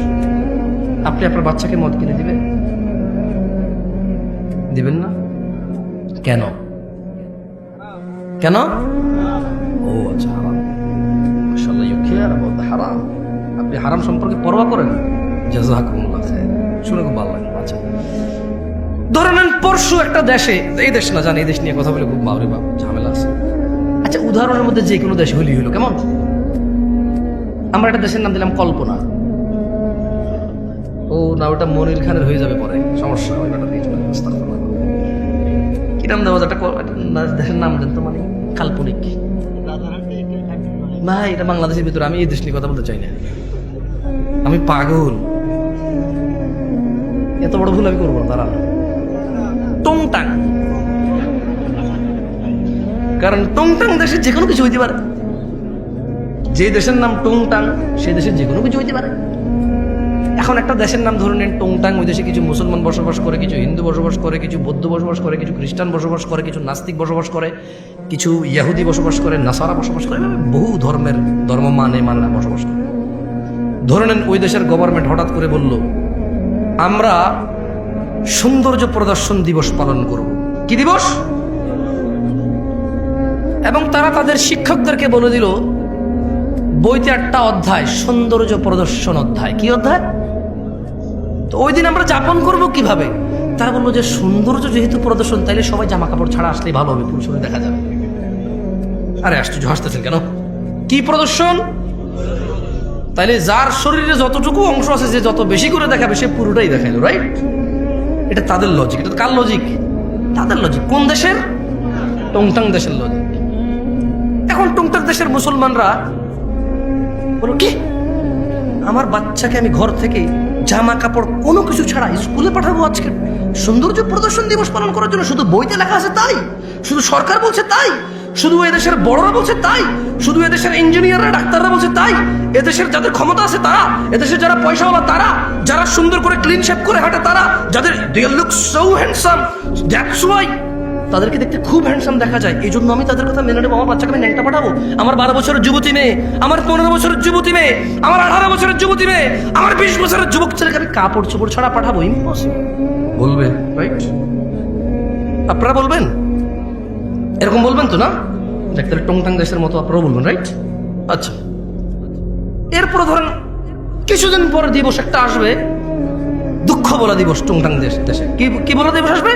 আপনি আপনার বাচ্চাকে মদ কিনে দিবেন? দিবেন না? কেন? কেন? ও আচ্ছা, হারাম। মাশাআল্লাহ, ইউ কেয়ার অ্যাবাউট দ্য হারাম। আপনি হারাম সম্পর্কে পরোয়া করেন। জাযাকুমুল্লাহ খায়র। শুনে খুব ভালো লাগলো। আচ্ছা, ধরে নেন পরশু একটা দেশে, এই দেশ না জানি, এই দেশ নিয়ে কথা বলে খুব বাবরে বাপ ঝামেলা আছে। আচ্ছা, উদাহরণের মধ্যে যে কোনো দেশ হইলেই হইলো, কেমন? আমরা একটা দেশের নাম দিলাম কল্পনা। ও না, ওটা মনির খানের হয়ে যাবে পরে, সমস্যা। কি নাম দেওয়া? একটা দেশের নাম দেন তো, মানে কাল্পনিক। ভাই, এটা বাংলাদেশের ভিতরে, আমি এই দেশ নিয়ে কথা বলতে চাই না, আমি পাগল। এত বড় ভুল আমি করবো না। তারা টংটাং, কারণ টংটাং দেশের যে কোনো কিছু হইতে পারে। যে দেশের নাম টংটাং, সেই দেশের যে কোনো কিছু হইতে পারে। এখন একটা দেশের নাম ধরে নেন টংটাং, ওই দেশে কিছু মুসলমান বসবাস করে, কিছু হিন্দু বসবাস করে, কিছু বৌদ্ধ বসবাস করে, কিছু খ্রিস্টান বসবাস করে, কিছু নাস্তিক বসবাস করে, কিছু ইহুদি বসবাস করে, নাসারা বসবাস করে, এভাবে বহু ধর্মের ধর্ম মানে না বসবাস করে। ধরে নেন ওই দেশের গভর্নমেন্ট হঠাৎ করে বলল আমরা সৌন্দর্য প্রদর্শন দিবস পালন করব। কি দিবস? এবং তারা তাদের শিক্ষকদেরকে বলে দিল বইতে একটা অধ্যায় সৌন্দর্য প্রদর্শন অধ্যায়। কি অধ্যায়? তো ওই দিন আমরা যাপন করব কিভাবে? তারা বললো যে সৌন্দর্য যেহেতু প্রদর্শন, তাইলে সবাই জামা কাপড় ছাড়া আসলেই ভালো হবে, পুরুষদের দেখা যাবে। আরে আশ্চর্য, হাসতেছেন কেন? কি প্রদর্শন? তাইলে যার শরীরে যতটুকু অংশ আছে, যে যত বেশি করে দেখাবে সে পুরোটাই দেখাইলো, রাইট? এটা তাদের লজিক। এটা কার লজিক? তাদের লজিক। কোন দেশের? টংটাং দেশের লজিক। এখন টংটাং দেশের মুসলমানরা বলো কি, আমার বাচ্চাকে আমি ঘর থেকে জামা কাপড় কোনো কিছু ছাড়া স্কুলে পাঠাবো আজকে সৌন্দর্য প্রদর্শন দিবস পালন করার জন্য? শুধু বইতে লেখা আছে তাই? শুধু সরকার বলছে তাই? শুধু এদেশের বড়রা বলছে তাই? শুধু এদেশের ইঞ্জিনিয়াররা ডাক্তাররা বলছে তাই? এদেশের যাদের ক্ষমতা আছে তারা, এদেশের যারা পয়সাওয়ালা তারা, যারা সুন্দর করে ক্লিন শেপ করে হাঁটে তারা, যাদের they look so handsome, that's why তাদেরকে দেখতে খুব হ্যান্ডসাম দেখা যায়। এই জন্য আমি তাদের কথা মেনে নেবো। আমার বাচ্চাকে আমি ন্যাংটা পাঠাবো? আমার 12 বছরের যুবতী মেয়ে, আমার 15 বছরের যুবতী মেয়ে, আমার 18 বছরের যুবতী মেয়ে, আমার 20 বছরের যুবক ছেলেকে আমি কাপড় চোপড় ছাড়া পাঠাবো? ইম্পসিবল। বলবে, রাইট? আপনারা বলবেন? এরকম বলবেন তো না? দেখতে টংটাং দেশের মতো আপনারাও বলবেন, রাইট? আচ্ছা, এরপর ধরেন কিছুদিন পরে দিবস একটা আসবে, দুঃখ বলা দিবস। টংটাং দেশে কি বলা দিবস আসবে?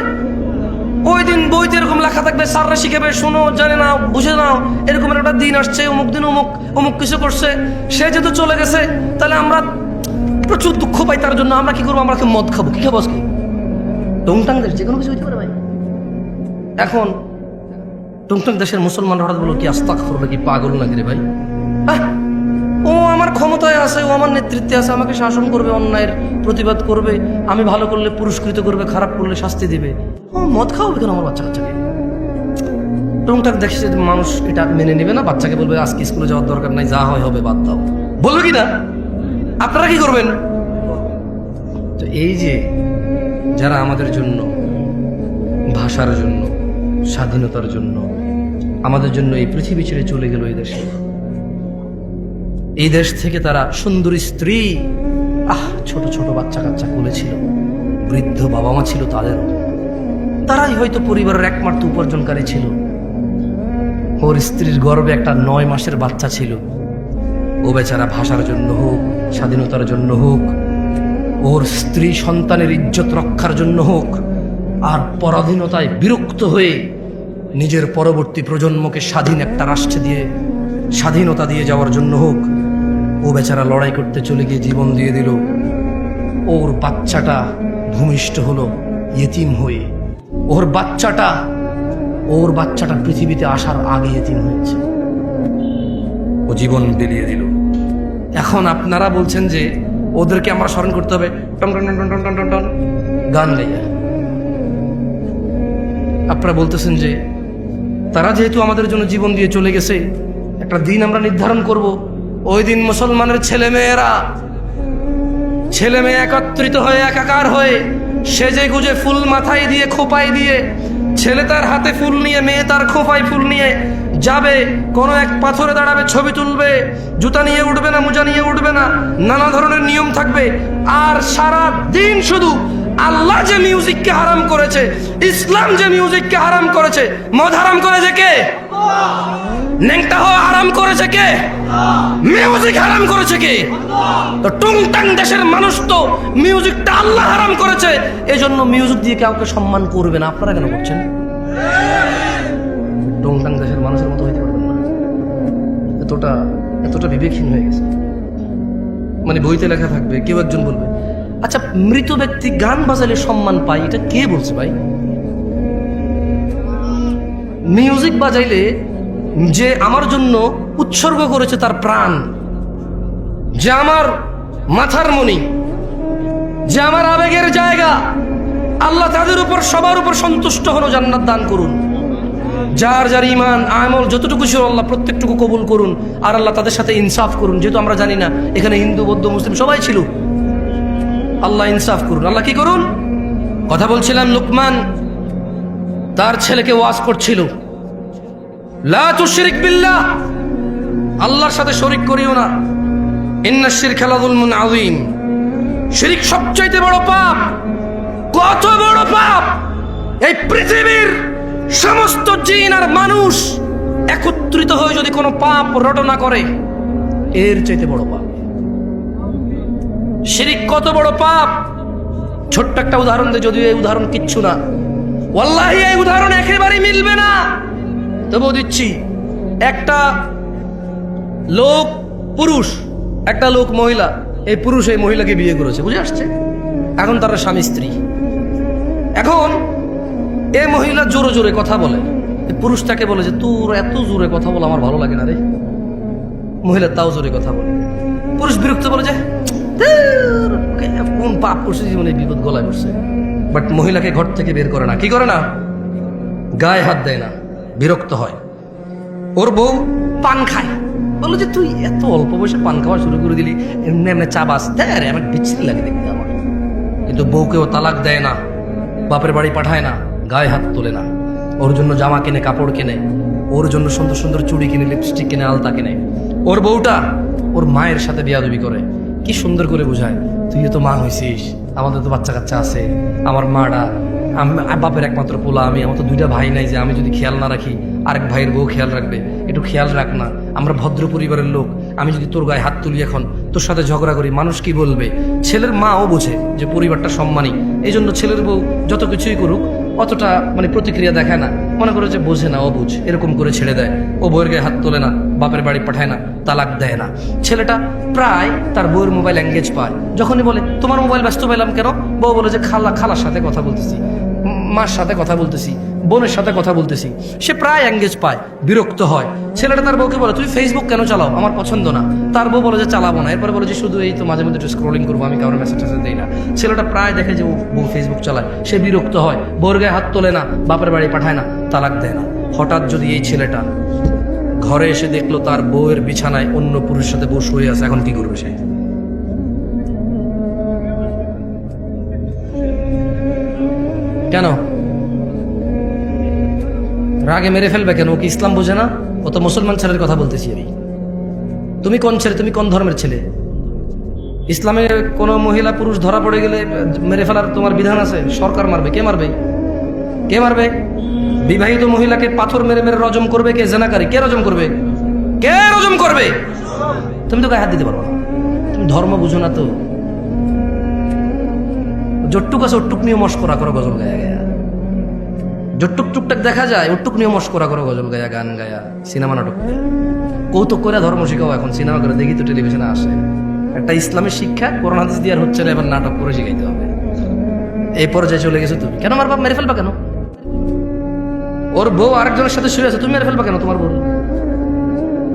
ওই দিন বইতে এরকম লেখা থাকবে, স্যাররা শিখাবে, শোনো, জানে না, বুঝে নাও, এরকম একটা দিন আসছে, অমুক দিন অমুক কিছু করছে, সে যেহেতু চলে গেছে, তাহলে আমরা প্রচুর দুঃখ পাই তার জন্য। আমরা কি করবো? আমরা মদ খাবো। কি খাবো আজকে? টংটাং দেশ যে কোনো কিছু হইতে পারে ভাই। এখন টংটাং দেশের মুসলমানরা হঠাৎ বলো কি আস্তাগফিরুল্লাহ, কি পাগল নাকি রে ভাই? ও আমার ক্ষমতায় আছে, ও আমার নেতৃত্বে আছে, আমাকে শাসন করবে, অন্যায়ের প্রতিবাদ করবে, আমি ভালো করলে পুরস্কৃত করবে, খারাপ করলে শাস্তি দিবে। ও মদ খাওয়াবে কেন আমার বাচ্চা কাচ্চাকে? টংটাং দেখছে মানুষ এটা মেনে নেবে না, বাচ্চাকে বলবে আজকে স্কুলে যাওয়ার দরকার নাই, যা হয় হবে, বাদ দাও। বলবে কি না? আপনারা কি করবেন? তো এই যে যারা আমাদের জন্য, ভাষার জন্য, স্বাধীনতার জন্য, আমাদের জন্য এই পৃথিবী ছেড়ে চলে গেল, এই দেশ থেকে তারা সুন্দরী স্ত্রী, ছোট ছোট বাচ্চা কাচ্চা কোলে ছিল, বৃদ্ধ বাবা মা ছিল তাদেরও, তারাই হয়তো পরিবারের একমাত্র উপার্জনকারী ছিল। ওর স্ত্রীর গর্ভে একটা 9 মাসের বাচ্চা ছিল। ও বেচারা ভাষার জন্য হোক, স্বাধীনতার জন্য হোক, ওর স্ত্রী সন্তানের ইজ্জত রক্ষার জন্য হোক, আর পরাধীনতায় বিরক্ত হয়ে নিজের পরবর্তী প্রজন্মকে স্বাধীন একটা রাষ্ট্রে দিয়ে স্বাধীনতা দিয়ে যাওয়ার জন্য হোক, ও বেচারা লড়াই করতে চলে গিয়ে জীবন দিয়ে দিল। ওর বাচ্চাটা ভূমিষ্ঠ হলো ইয়েতিম হয়ে। ওর বাচ্চাটা পৃথিবীতে আসার আগে ইয়েতিম হয়েছে, ও জীবন বিলিয়ে দিল। এখন আপনারা বলছেন যে ওদেরকে আমরা স্মরণ করতে হবে টন টন টন টন টন টন টন গান গাইয়া। আপনারা বলতেছেন যে তারা যেহেতু আমাদের জন্য জীবন দিয়ে চলে গেছে, একটা দিন আমরা নির্ধারণ করব, ওই দিন মুসলমানের ছেলে মেয়ে একত্রিত হয়ে একাকার হয়ে সেজে গুজে ফুল মাথায় দিয়ে খোপায় দিয়ে, ছেলে তার হাতে ফুল নিয়ে, মেয়ে তার খোপায় ফুল নিয়ে যাবে, কোনো এক পাথরে দাঁড়াবে, ছবি তুলবে, জুতা নিয়ে উঠবে না, মোজা নিয়ে উঠবে না, নানা ধরনের নিয়ম থাকবে। আর সারা দিন শুধু আল্লাহ যে মিউজিককে হারাম করেছে, ইসলাম যে মিউজিককে হারাম করেছে, মদ হারাম করেছে কে? ন্যাংটা হওয়া হারাম করেছে কে? মিউজিক হারাম করেছে কে? তো টংটাং দেশের মানুষ তো মিউজিকটা আল্লাহ হারাম করেছে, এজন্য মিউজিক দিয়ে কাউকে সম্মান করবে না। আপনারা কেন করছেন? টংটাং দেশের মানুষের মতো হইতে পারবেন না। এতটা বিবেকহীন হয়ে গেছে। মানে বইতে লেখা থাকবে, কেউ একজন বলবে আচ্ছা মৃত ব্যক্তি গান বাজালে সম্মান পায়, এটা কে বলছে ভাই? মিউজিক বাজাইলে যে আমার জন্য উৎসর্গ করেছে তার প্রাণ, যে আমার মাথার মণি, যে আমার আবেগের জায়গা, আল্লাহ তাদের উপর সবার উপর সন্তুষ্ট হলো, জান্নাত দান করুন। যার যার ইমান আমল যতটুকু ছিল আল্লাহ প্রত্যেকটুকু কবুল করুন, আর আল্লাহ তাদের সাথে ইনসাফ করুন। যেহেতু আমরা জানি না এখানে হিন্দু বৌদ্ধ মুসলিম সবাই ছিল, আল্লাহ ইনসাফ করুন। আল্লাহ কি করুন? কথা বলছিলাম, লুকমান তার ছেলেকে ওয়াজ করছিল, লা তুশরিক বিল্লাহ, আল্লাহর সাথে শরীক করিও না, ইন্নাশ শিরকা লাযুলমুন আযীম, শিরক সবচাইতে বড় পাপ। কত বড় পাপ! এই পৃথিবীর সমস্ত জিন আর মানুষ একত্রিত হয়ে যদি কোনো পাপ রটনা করে, এর চাইতে বড় পাপ শিরক। কত বড় পাপ! ছোট্ট একটা উদাহরণ দেয়, যদিও এই উদাহরণ কিচ্ছু না, ওয়াল্লাহি এই উদাহরণ একেবারেই মিলবে না, তবুও দিচ্ছি। একটা লোক পুরুষ, একটা লোক মহিলা, এই পুরুষ এই মহিলাকে বিয়ে করেছে, বুঝে আসছে? এখন তারা স্বামী স্ত্রী। এখন এই মহিলা জোরে জোরে কথা বলে, পুরুষ তাকে বলে যে তোর এত জোরে কথা বলে আমার ভালো লাগে না রে। মহিলা তাও জোরে কথা বলে, পুরুষ বিরক্ত বলে যে কোন পাপ করছে জীবনে, বিপদ গলায় বসছে। বাট মহিলাকে ঘর থেকে বের করে না, কি করে না, গায়ে হাত দেয় না, বিরক্ত হয়। ওর বউ পান খায়, বললো যে তুই এত অল্প বয়সে পান খাওয়া শুরু করে দিলি, এমনি এমনি চাবাস, দেয় আমার বিচ্ছিরি লাগে দেখতে আমার। কিন্তু বউকেও তালাক দেয় না, বাপের বাড়ি পাঠায় না, গায়ে হাত তোলে না, ওর জন্য জামা কিনে, কাপড় কিনে, ওর জন্য সুন্দর সুন্দর চুড়ি কিনে, লিপস্টিক কিনে, আলতা কিনে। ওর বউটা ওর মায়ের সাথে বিয়াদবি করে, কি সুন্দর করে বোঝায়, তুই তো মা হয়েছিস, আমাদের তো বাচ্চা কাচ্চা আছে, আমার মাটা বাপের একমাত্র পোলা আমি, আমার তো দুইটা ভাই নাই যে আমি যদি খেয়াল না রাখি আরেক ভাইয়ের বউ খেয়াল রাখবে, একটু খেয়াল রাখ না, আমরা ভদ্র পরিবারের লোক, আমি যদি তোর গায়ে হাত তুলি এখন, তোর সাথে ঝগড়া করি, মানুষ কি বলবে? ছেলের মাও বোঝে যে পরিবারটা সম্মানী, এই জন্য ছেলের বউ যত কিছুই করুক অতটা মানে প্রতিক্রিয়া দেখায় না, মনে করে যে বোঝে না, ও বুঝ, এরকম করে ছেড়ে দেয়। ও বউয়ের গায়ে হাত তোলে না, বাপের বাড়ি পাঠায় না, তালাক দেয় না। ছেলেটা প্রায় তার বউয়ের মোবাইল এঙ্গেজ পায়, যখনই বলে তোমার মোবাইল ব্যস্ত পেলাম কেন, বউ বলে যে খালার সাথে কথা বলতেছি, মার সাথে কথা বলতেছি, বোনের সাথে কথা বলতেছি। সে প্রায় এঙ্গেজ পায়, বিরক্ত হয়। ছেলেটা তার বউকে বলে তুই ফেসবুক কেন চালাও, আমার পছন্দ না। তার বউ বলে যে চালাবো না, এরপরে বলে যে শুধু এই তো মাঝে মধ্যে একটু স্ক্রলিং করবো, আমি কারোর মেসেজ টেসেজ দিই না। ছেলেটা প্রায় দেখে যে ও বউ ফেসবুক চালায়, সে বিরক্ত হয়, বউর গায়ে হাত তোলে না, বাপের বাড়ি পাঠায় না, তালাক দেয় না। হঠাৎ যদি এই ছেলেটা ঘরে এসে দেখলো তার বউয়ের বিছানায় অন্য পুরুষের সাথে বউ শুয়ে আছে, এখন কি করবে সে? কেন রাগে মেরে ফেলবে কেন? ও কি ইসলাম বোঝে না? ও তো মুসলমান ছেলের কথা বলতেছি আমি। তুমি কোন ছেলে, তুমি কোন ধর্মের ছেলে? ইসলামে কোনো মহিলা পুরুষ ধরা পড়ে গেলে মেরে ফেলার তোমার বিধান আছে? সরকার মারবে? কে মারবে? কে মারবে? বিবাহিত মহিলাকে পাথর মেরে মেরে রজম করবে কে? জেনাকারী কে রজম করবে? কে রজম করবে? তুমি তো গায়ে হাত দিতে পারো না, তুমি ধর্ম বুঝো না। তো যটুক আছে ওটুক নিয়ে মস্করা করো, গজল গায়া গায়া, যটুক টুকটাক দেখা যায় ওটুক নিয়ে মস্করা করো, গজল গায়া, গান গায়া, সিনেমা নাটক গায়া। কৌতুক করে ধর্ম শিখাও, এখন সিনেমা করে দেখি তো টেলিভিশনে আসে। একটা ইসলামের শিক্ষা কোরআন হাদিস দিয়ে আর হচ্ছে না, এবার নাটক করে শিখাইতে হবে। এই পর্যায়ে চলে গেছো তুমি। কেন আমার বাপ মেরে ফেলবা কেন? ওর বউ আরেকজনের সাথে শুয়ে আছে, তুমি মেরে ফেলবা কেন তোমার বউ?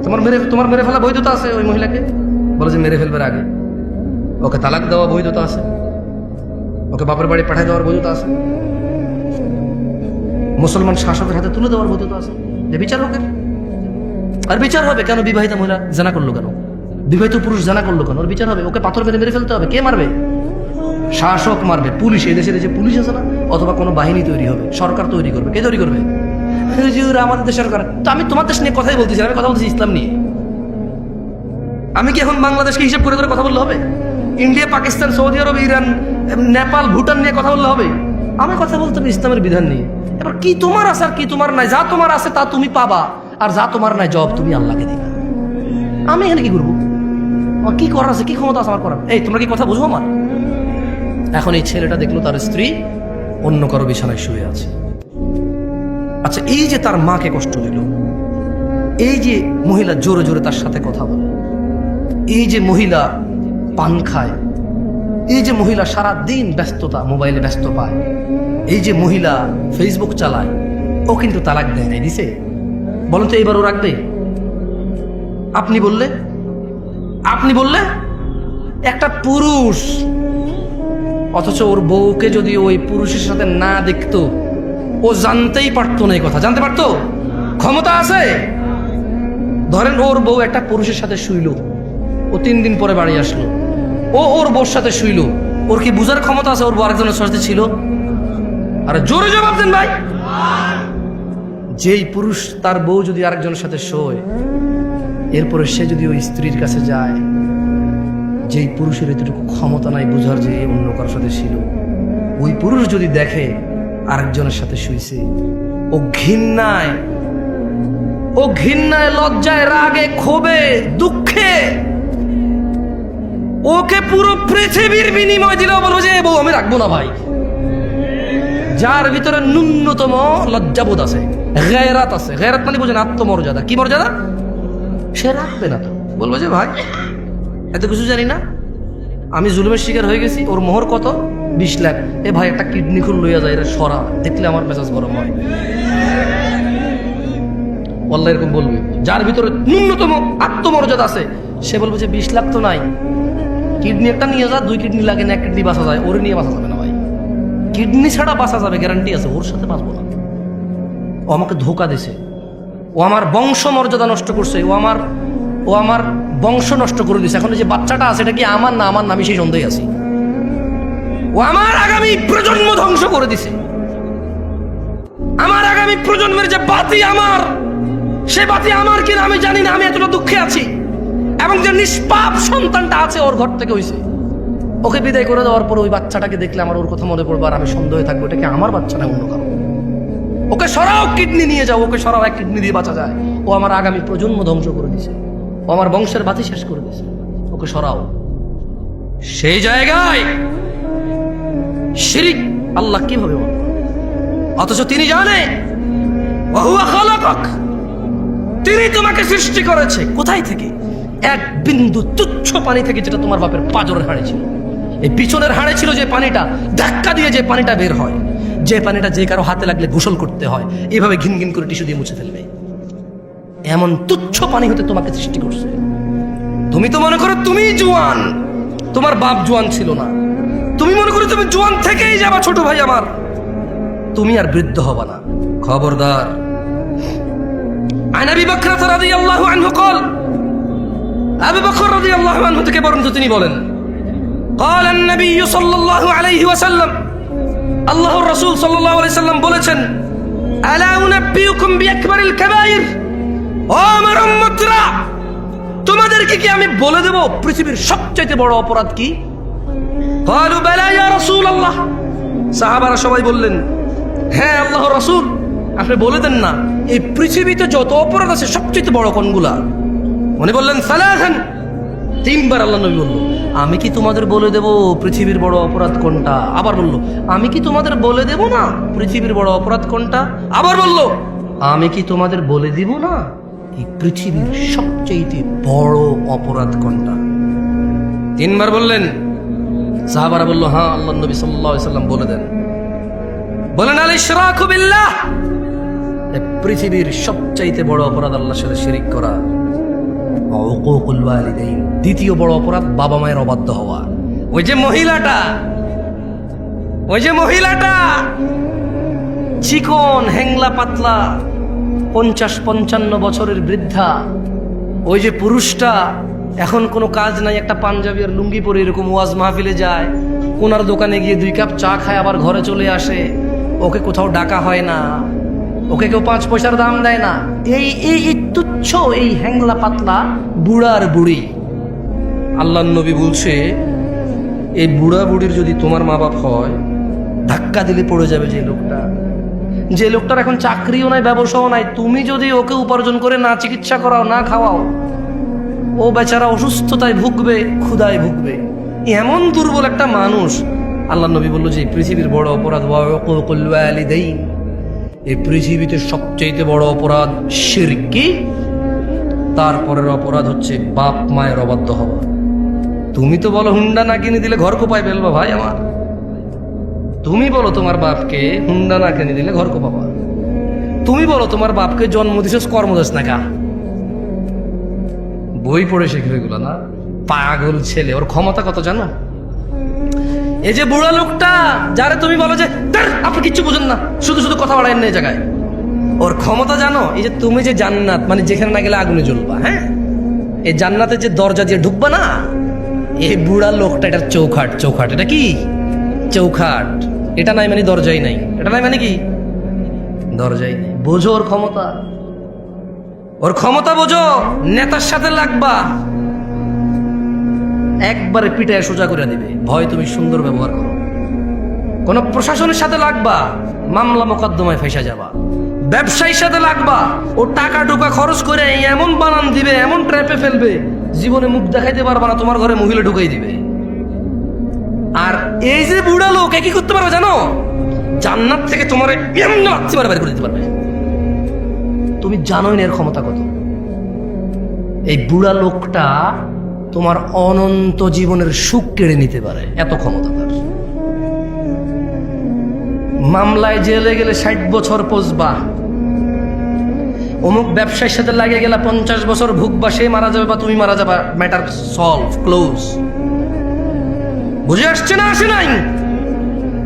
তোমার মেরে ফেলা বৈধতা আছে ওই মহিলাকে? বলে যে মেরে ফেলবার আগে ওকে তালাক দেওয়া বৈধতা আছে, ওকে বাপের বাড়ি পাঠিয়ে দেওয়ার বৈধতা আছে, মুসলমান শাসকের হাতে তুলে দেওয়ার বৈধতা আছে, যে বিচার হোক। আর বিচার হবে কেন? বিবাহিতা মহিলা জানা করলো কেন? বিবাহিত পুরুষ জানা করলো কেন? ওর বিচার হবে, ওকে পাথর মেরে মেরে ফেলতে হবে। কে মারবে? শাসক মারবে, পুলিশ। এই দেশের যে পুলিশ আছে না, অথবা কোনো বাহিনী তৈরি হবে, সরকার তৈরি করবে। কে তৈরি করবে? আমাদের দেশের সরকার। তো আমি তোমার দেশ নিয়ে কথাই বলতেছি, আমি কথা বলতেছি ইসলাম নিয়ে। আমি কি এখন বাংলাদেশকে হিসাব করে করে কথা বললে হবে? ইন্ডিয়া, পাকিস্তান, সৌদি আরব, ইরান, নেপাল, ভুটান নিয়ে কথা বললে হবে? আমি কথা বলতে হবে ইসলামের বিধান নিয়ে। এবার কি তোমার আছে আর কি তোমার নাই? যা তোমার আছে তা তুমি পাবা, আর যা তোমার নাই জব তুমি আল্লাহকে দিবা। আমি এখানে কি করবো? আমার কি করার আছে, কি ক্ষমতা আছে আমার করার? এই তোমরা কি কথা বুঝো আমার? এখন এই ছেলেটা দেখলো তার স্ত্রী অন্য কারো বিছানায় শুয়ে আছে। আচ্ছা, এই যে তার মাকে কষ্ট দিল, এই যে মহিলা জোরে জোরে তার সাথে কথা বলে, এই যে মহিলা পান খায়, এই যে মহিলা সারা দিন ব্যস্ততা, মোবাইলে ব্যস্ত পায়, এই যে মহিলা ফেসবুক চালায়, ও কিন্তু তালাক দেয় নাই, দিছে? বলুন তো এইবার ও রাখবে? আপনি বললে একটা পুরুষ, অথচ ওর বউকে যদি ওই পুরুষের সাথে না দেখতো, ও জানতেই পারতো না। এই কথা জানতে পারতো? ক্ষমতা আছে। ধরেন ওর বউ একটা পুরুষের সাথে শুইল, ও 3 দিন পরে বাড়ি আসলো, ও ওর বউর সাথে শুইল, ওর কি বুঝার ক্ষমতা আছে ওর বউ আরেকজনের সাথে ছিল? আরে জোরে জবাব দেন ভাই। যেই পুরুষ তার বউ যদি আরেকজনের সাথে শোয়, এরপরে সে যদি ওই স্ত্রীর কাছে যায়, যেই পুরুষের এতটুকু ক্ষমতা নাই বুঝার যে অন্য কারোর সাথে ছিল, ওই পুরুষ যদি দেখে আরেকজনের সাথে শুইছে, ও ঘৃণায় লজ্জায় রাগে ক্ষোভে দুঃখে ওকে পুরো পৃথিবীর বিনিময় দিলেও বলবো যে বউ আমি রাখবো না ভাই। যার ভিতরে ন্যূনতম লজ্জাবোধ আছে, গায়রাত আছে, গায়রাত মানে বোঝেন আত্মমর্যাদা, কি মর্যাদা, সে রাখবে না। তো বলবো যে ভাই এত কিছু জানি না, আমি জুলুমের শিকার হয়ে গেছি, ওর মোহর কত 20 লাখ, এ ভাই একটা কিডনি খুল লইয়া যায়, এটা সরা, দেখলে আমার মেজাজ গরম হয়। আল্লাহ এরকম বলবে। যার ভিতরে ন্যূনতম আত্মমর্যাদা আছে সে বলবে যে 20 লাখ তো নাই, কিডনি একটা নিয়ে যা, 2 কিডনি লাগে না, 1 কিডনি বাঁচা যায়, ওরে নিয়ে বাঁচা যাবে না ভাই। কিডনি ছাড়া বাঁচা যাবে গ্যারান্টি আছে, ওর সাথে বাঁচবো না। ও আমাকে ধোকা দিছে, ও আমার বংশ মর্যাদা নষ্ট করছে, ও আমার বংশ নষ্ট করে দিছে। এখন যে বাচ্চাটা আছে এটা কি আমার না আমার না, আমি সেই সন্দেহে আছি। ও আমার আগামী প্রজন্ম ধ্বংস করে দিছে। আমার আগামী প্রজন্মের যে বাতি আমার, সে বাতি আমার কিনা আমি জানি না, আমি এতটা দুঃখে আছি। এবং যে নিষ্পাপ সন্তানটা আছে ওর ঘর থেকে হইছে, ওকে বিদায় করে দেওয়ার পর ওই বাচ্চাটাকে দেখলে আমার ওর কথা মনে পড়বে, আর আমি সন্দেহে থাকবো এটা কি আমার বাচ্চা না অন্য কারো। ওকে সরাও, কিডনি নিয়ে যাও, ওকে সরাও, 1 কিডনি দিয়ে বাঁচা যায়। ও আমার আগামী প্রজন্ম ধ্বংস করে দিছে, ও আমার বংশের বাতি শেষ করে দিছে, ওকে সরাও। সেই জায়গায় শিরিক আল্লাহ কিভাবে বলবে? অথচ তিনি জানে ওয়াহুয়া খালাকাক, তিনি তোমাকে সৃষ্টি করেছে কোথায় থেকে? 1 বিন্দু তুচ্ছ পানি থেকে, যেটা তোমার বাপের পাজরের হাড়ে ছিল। এই পিছনের হাড়ে ছিল যে পানিটা, ধাক্কা দিয়ে যে পানিটা বের হয়, যে পানিটা যে কারো হাতে লাগলে গোসল করতে হয়, এইভাবে ঘিন ঘিন করে টিস্যু দিয়ে মুছে ফেলবে, এমন তুচ্ছ পানি হতে তোমাকে সৃষ্টি করছে। তুমি তো মনে করো তুমি জোয়ান, তোমার বাপ জোয়ান ছিল না। তুমি মনে করো তুমি জোয়ান থেকেই যাবা, ছোট ভাই আমার, তুমি আর বৃদ্ধ হবা না, খবরদার। আন আবি বকর রাদিয়াল্লাহু আনহু قال, আবু বকর রাদিয়াল্লাহু আনহু থেকে বর্ণিত তিনি বলেন, قال النبي صلى الله عليه وسلم, আল্লাহর রাসূল সাল্লাল্লাহু আলাইহি সাল্লাম বলেছেন, আলা উনাব্বিউকুম বিআকবারিল কাবাইর, ও আমার উম্মতরা, তোমাদেরকে কি আমি বলে দেব পৃথিবীর সবচেয়ে বড় অপরাধ কি? قالوا بلى يا رسول الله, সাহাবারা সবাই বললেন, হ্যাঁ আল্লাহর রাসূল, আপনি বলে দেন না এই পৃথিবীতে যত অপরাধ আছে সবচেয়ে বড় কোনগুলা? উনি বললেন সালাসান, 3 বার আল্লাহ নবী বলল, আমি কি তোমাদের বলে দেব পৃথিবীর বড় অপরাধ কোনটা? আবার বলল, আমি কি তোমাদের বলে দেব না পৃথিবীর বড় অপরাধ কোনটা? আবার বলল, আমি কি তোমাদের বলে দিব না এই পৃথিবীর সবচেয়ে বড় অপরাধ কোনটা? 3 বার বললেন। সাহাবারা বলল, হ্যাঁ আল্লাহ নবী সাল্লাল্লাহু আলাইহি সাল্লাম বলে দেন। বলেন, আল ইশরাকু বিল্লাহ, পৃথিবীর সবচাইতে বড় অপরাধ আল্লাহর সাথে শিরিক করা। উকুকুল ওয়ালিদাইন, দ্বিতীয় বড় অপরাধ বাবা মায়ের অবাধ্য হওয়া। ওই যে মহিলাটা চিকন হ্যাংলা পাতলা 50-55 বছরের বৃদ্ধা, ওই যে পুরুষটা এখন কোনো কাজ নাই, একটা পাঞ্জাবি আর লুঙ্গি পরে এরকম ওয়াজ মাহফিলে যায়, কোনার দোকানে গিয়ে 2 কাপ চা খায় আবার ঘরে চলে আসে, ওকে কোথাও ডাকা হয় না, ওকে কেউ 5 পয়সার দাম দেয় না। এই তুচ্ছ এই হ্যাংলা পাতলা বুড়ার বুড়ি, আল্লাহর নবী বলছে এই বুড়া বুড়ির যদি তোমার মা বাপ হয়, ধাক্কা দিলে পড়ে যাবে যে লোকটার এখন চাকরিও নাই, ব্যবসাও নাই, তুমি যদি ওকে উপার্জন করে না চিকিৎসা করাও না খাওয়াও, ও বেচারা অসুস্থতায় ভুগবে, ক্ষুধায় ভুগবে। এমন দুর্বল একটা মানুষ। আল্লাহর নবী বলল যে পৃথিবীর বড় অপরাধ ওয়াকুকুল ওয়ালিদাইন, এই পৃথিবীতে সবচেয়ে বড় অপরাধ শিরক। তারপরের অপরাধ হচ্ছে বাপ মায়ের অবাধ্য হওয়া। তুমি তো বলো হুন্ডা না কিনে দিলে ঘর কোপায় ফেলবা ভাই আমার, তুমি বলো তোমার বাপকে হুন্ডা না কিনে দিলে ঘর কোপাবা, তুমি বলো তোমার বাপকে জন্ম দিছস কর্ম দিস না কা, বই পড়ে শিখবে এগুলো না, পাগল ছেলে। ওর ক্ষমতা কত জানো? এই যে বুড়া লোকটা যারে তুমি বলো যে আপনি কিচ্ছু বুঝেন না, শুধু শুধু কথা বাড়ায় না এই জায়গায়, ওর ক্ষমতা জানো? এই যে তুমি যে জান্নাত মানে যেখানে না গেলে আগুনে জ্বলবা, হ্যাঁ, এই জান্নাতে যে দরজা দিয়ে ঢুকবা না, এই বুড়া লোকটা, এটা চৌখাট। চৌখাট এটা কি? চৌখাট। এটা নাই মানে দরজাই নাই। এটা নাই মানে কি? দরজাই নেই। বোঝো ওর ক্ষমতা, ওর ক্ষমতা বোঝো। নেতার সাথে লাগবা, একবারে পিটায় সোজা করে দিবে। ভয় তুমি সুন্দর ব্যবহার করো। কোন প্রশাসনের সাথে লাগবা, মামলা মোকদ্দমায় ফেসে যাবা। ব্যবসায়ীর সাথে লাগবা, ও টাকা টোকা খরচ করে এমন বানান দিবে, এমন ট্র্যাপে ফেলবে, জীবনে মুখ দেখাইতে পারবা না, তোমার ঘরে মহিলা ঢুকাই দিবে। আর এই যে বুড়া লোক কি করতে পারবে জানো? জান্নাত থেকে তোমার এমন বের করে দিতে পারবে। তুমি জানোই না এর ক্ষমতা কত। এই বুড়া লোকটা তোমার অনন্ত জীবনের সুখ কেড়ে নিতে পারে, এত ক্ষমতা তার। মামলায় জেলে গেলে 60 বছর পচবা, অমুক ব্যবসায়ীর সাথে লাগে গেলে 50 বছর ভুগবা, সে মারা যাবে বা তুমি মারা যাবা, ম্যাটার সলভ, ক্লোজ। বুঝে আসছে না? আসে নাই?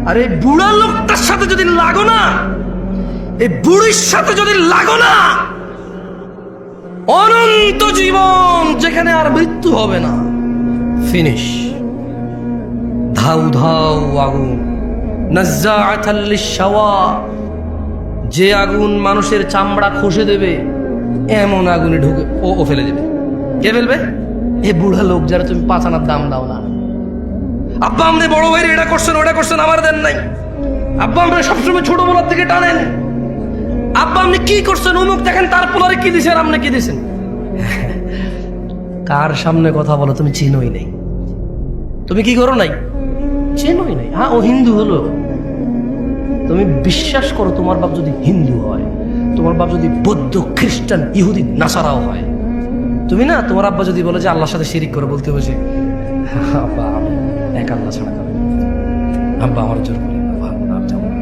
আর এই বুড়া লোকটার সাথে যদি লাগো না, এই বুড়ির সাথে যদি লাগো না, অনন্ত জীবন, যেখানে আর মৃত্যু হবে না, ফিনিশ। ধাউ ধাউ আগুন, নাজ্জাআতাল লিশ-শাওয়া, যে আগুন মানুষের চামড়া খসে দেবে, এমন আগুনে ঢুকে ও ফেলে দেবে। কে ফেলবে? এ বুড়া লোক, যারা তুমি 5 আনার দাম দাও না। আব্বা আমাদের বড় ভাইয়ের এটা করছেন ওটা করছেন, আমার দেন নাই। আব্বা আমরা সবসময় ছোট বলার থেকে টানেন। আব্বা আপনি কি করছেন, অমুক দেখেন তার পোলারে কি দিছেন, আপনি কি দিছেন। কার সামনে কথা বলো? তুমি চিনোই নাই। তুমি কি করো নাই? চেনোই নাই। হ্যাঁ, ও হিন্দু হলো। তুমি বিশ্বাস করো, তোমার বাপ যদি হিন্দু হয়, তোমার বাপ যদি বৌদ্ধ, খ্রিস্টান, ইহুদি, নাসারাও হয়, তুমি না, তোমার আব্বা যদি বলে যে আল্লাহর সাথে শিরিক করে, বলতে বসে আব্বা আমি এক আল্লাহ ছাড়া খাবে, আব্বা আমার জোর করি না, যাবো না।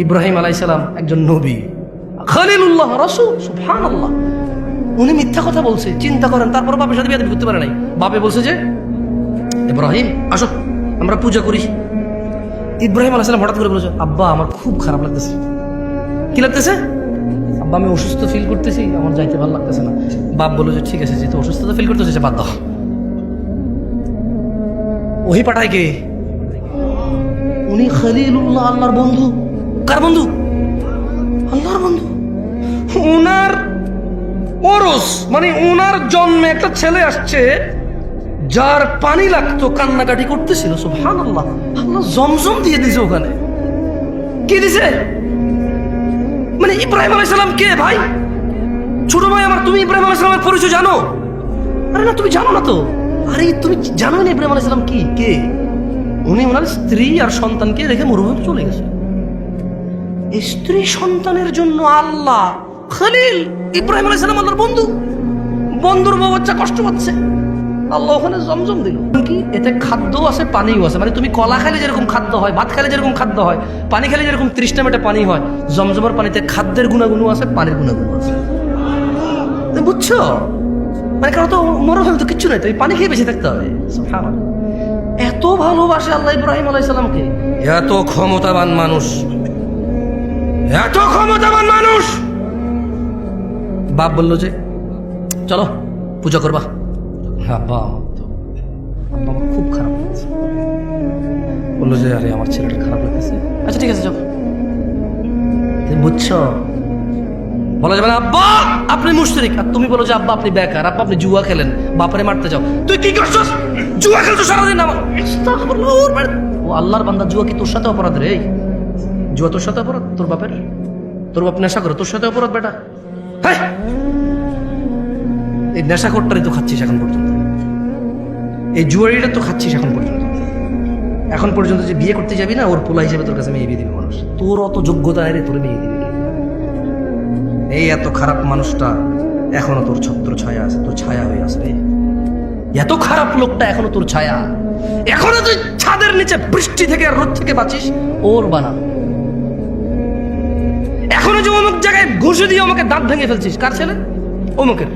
ইব্রাহিম আলাইহিস সালাম একজন নবী, খলিলুল্লাহ, রাসূল, সুবহানাল্লাহ। উনি মিথ্যা কথা বলছে, চিন্তা করেন। তারপর বাপের সাথে বিয়ে করতে পারে নাই। বাপে বলছে যে ইব্রাহিম আসো আমরা পূজা করি। ইব্রাহিম আলাইহিস সালাম হঠাৎ করে বলেছে, আব্বা আমার খুব খারাপ লাগতেছে। কি লাগতেছে? আব্বা আমি অসুস্থ ফিল করতেছি, আমার যাইতে ভালো লাগতেছে না। বাপ বললো যে ঠিক আছে, যেহেতু অসুস্থতা ফিল করতেছে বাদ দাও। ওহি পাঠায় কে? উনি খলিলুল্লাহ, আল্লাহর বন্ধু। কার বন্ধু? আল্লাহর বন্ধু। উনার ওরস মানে উনার জন্মে একটা ছেলে আসছে, যার পানি লাগতো, কান্নাকাটি করতেছিল। সুবহানাল্লাহ, আল্লাহ জমজম দিয়ে দিছে ওখানে। কি দিছে? মানে ইব্রাহিম আলাইহিস সালাম কে ভাই? ছোট ভাই আমার, তুমি ইব্রাহিম আলাইহিস সালামের পরিচয় জানো? আরে না, তুমি জানো না তো। আরে তুমি জানো না ইব্রাহিম আলাইহিস সালাম কি? কে? উনি ওনার স্ত্রী আর সন্তানকে রেখে মরুভূমিতে চলে গেছে। স্ত্রী সন্তানের জন্য আল্লাহ খলিল, ইব্রাহিম আলাইহিস সালাম আল্লাহর বন্ধু। বন্ধুর বউ বাচ্চা কষ্ট পাচ্ছে, আল্লাহ ওখানে জমজম দিল। কি এতে খাদ্য আছে, পানিও আছে। মানে তুমি কলা খাইলে যেরকম খাদ্য হয়, ভাত খাইলে যেরকম খাদ্য হয়, পানি খাইলে যেরকম 30টা মেটে পানি হয়, জমজমের পানিতে খাদ্যের গুণাগুণ আছে, পানির গুণাগুণ আছে। বুঝছো? মানে কারণ তো মরুভূমি তো কিচ্ছু নাই, তো এই পানি খেয়ে বেঁচে থাকতে হবে। সুবহানাল্লাহ, এত ভালোবাসে আল্লাহ ইব্রাহিম আলাইহিস সালামকে। এত ক্ষমতাবান মানুষ, এত ক্ষমতাবান মানুষ। বাপ বললো যে চলো পূজা করবা। আব্বা আমার খুব খারাপ লাগছে। বললো যে আরে আমার ছেলেটা খারাপ লাগতেছে। আচ্ছা ঠিক আছে, যাও। বুঝছো? বলা যাবে না আব্বা আপনি মুশরিক, আর তুমি বলো যে আব্বা আপনি বেকার, আব্বা আপনি জুয়া খেলেন, বাপারে মারতে যাও। তুই কি করছস? জুয়া খেলছো সারাদিন। আমার ও আল্লাহর বান্দা, জুয়া কি তোর সাথে অপরাধ রে? জুয়া তোর সাথে অপরাধ? তোর বাপের, তোর বাপ নেশা করে, তোর সাথে অপরাধ বেটা। হ্যাঁ, এই নেশাখোরটারই তো খাচ্ছিস এখন পর্যন্ত, এই জুয়ারিটা তো খাচ্ছিস এখন পর্যন্ত। এখন পর্যন্ত যে বিয়ে করতে যাবি না, ওর পোলা হিসেবে তোর কাছে মেয়ে বিয়ে দিবে মানুষ। তোর অত যোগ্যতা নেই রে, তোর মেয়ে দিবে। এই এত খারাপ মানুষটা এখনো তোর ছত্র ছায়া আছে, তোর ছায়া হয়ে আসবে। এত খারাপ লোকটা এখনো তোর ছায়া। এখনো তুই ছাদের নিচে বৃষ্টি থেকে আর রোদ থেকে বাঁচিস, ওর বানানো। এখনো যে অমুক জায়গায় ঘুষে দিয়ে আমাকে দাঁত ভেঙে ফেলছিস, কার ছেলে? অমুকের।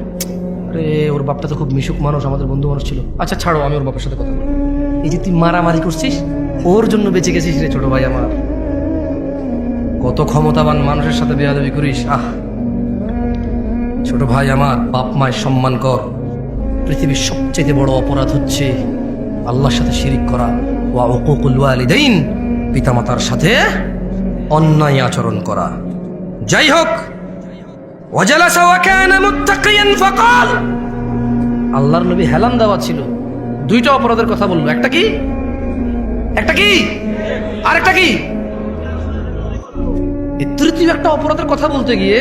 আরে ওর বাপটা তো খুব মিশুক মানুষ, আমাদের বন্ধু মানুষ ছিল। আচ্ছা ছাড়ো, আমি ওর বাপের সাথে কথা বলবো। এই যে তুই মারামারি করছিস, ওর জন্য বেঁচে গেছিস রে ছোট ভাই আমার। কত ক্ষমতাবান মানুষের সাথে বেয়াদবি করিস। ছোট ভাই আমার, বাপ মায়ের সম্মান কর। পৃথিবীর সবচেয়ে বড় অপরাধ হচ্ছে আল্লাহর সাথে শিরিক করা, ওয়া উকুকুল ওয়ালিদাইন, পিতামাতার সাথে অন্যায় আচরণ করা। যাই হোক, ওয়াজালাসা ওয়া কানা মুত্তাকিয়ান ফাকাল, আল্লাহর নবী হেলান দেওয়া ছিল, দুইটা অপরাধের কথা বললো। একটা কি? আরেকটা কি? তৃতীয় একটা অপরাধের কথা বলতে গিয়ে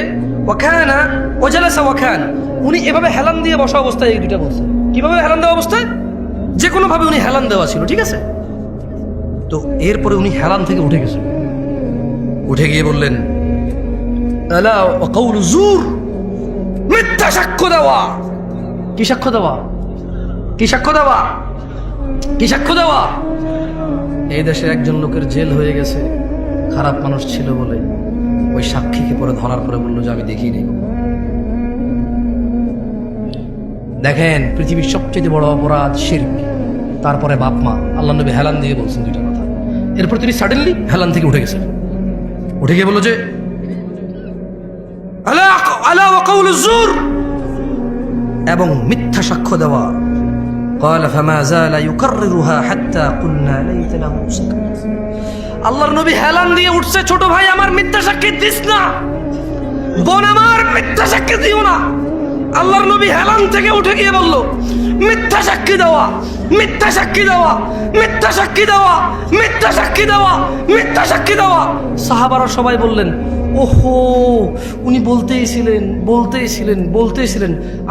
ওয়াকানা ওয়াজালাসা ওয়াকান, উনি এভাবে হেলান দিয়ে বসা অবস্থায় এই দুইটা বলছে। কিভাবে হেলান দেওয়া অবস্থায়? যে কোনো ভাবে উনি হেলান দেওয়া ছিল, ঠিক আছে। তো এরপরে উনি হেলান থেকে উঠে গেছেন, উঠে গিয়ে বললেন আলা ওয়া কাউলু জুর, মিথ্যা সাক্ষ্য দেওয়া। কি সাক্ষ্য দেওয়া? কি সাক্ষ্য দেওয়া? কি সাক্ষ্য দেওয়া? এই দেশে একজন লোকের জেল হয়ে গেছে, খারাপ মানুষ ছিল বলে। ওই সাক্ষীকে পরে ধরার পরে বললো যে আমি দেখিনি। দেখেন, পৃথিবীর সবচেয়ে বড় অপরাধ শিরক, তারপরে বাপ মা। আল্লাহ নবী হেলান দিয়ে বলছেন দুইটা কথা। এরপর তিনি সাডেনলি হেলান থেকে উঠে গেছেন, উঠে গিয়ে বললো যে আলা আলা ওয়া কাউলু জুর, এবং মিথ্যা সাক্ষ্য দেওয়া। قال فما زال يكررها حتى قلنا ليت له سكت। আল্লাহর নবী হেলান দিয়ে উঠছে, ছোট ভাই আমার মিথ্যা সাক্ষী দিস না, বোন আমার মিথ্যা সাক্ষী দিও না। আল্লাহর নবী হেলান থেকে উঠে গিয়ে বলল মিথ্যা সাক্ষী দেওয়া, মিথ্যা সাক্ষী দেওয়া, মিথ্যা সাক্ষী দেওয়া, মিথ্যা সাক্ষী দেওয়া, মিথ্যা সাক্ষী দেওয়া। সাহাবারা সবাই বললেন ওহো, উনি বলতেইছিলেন।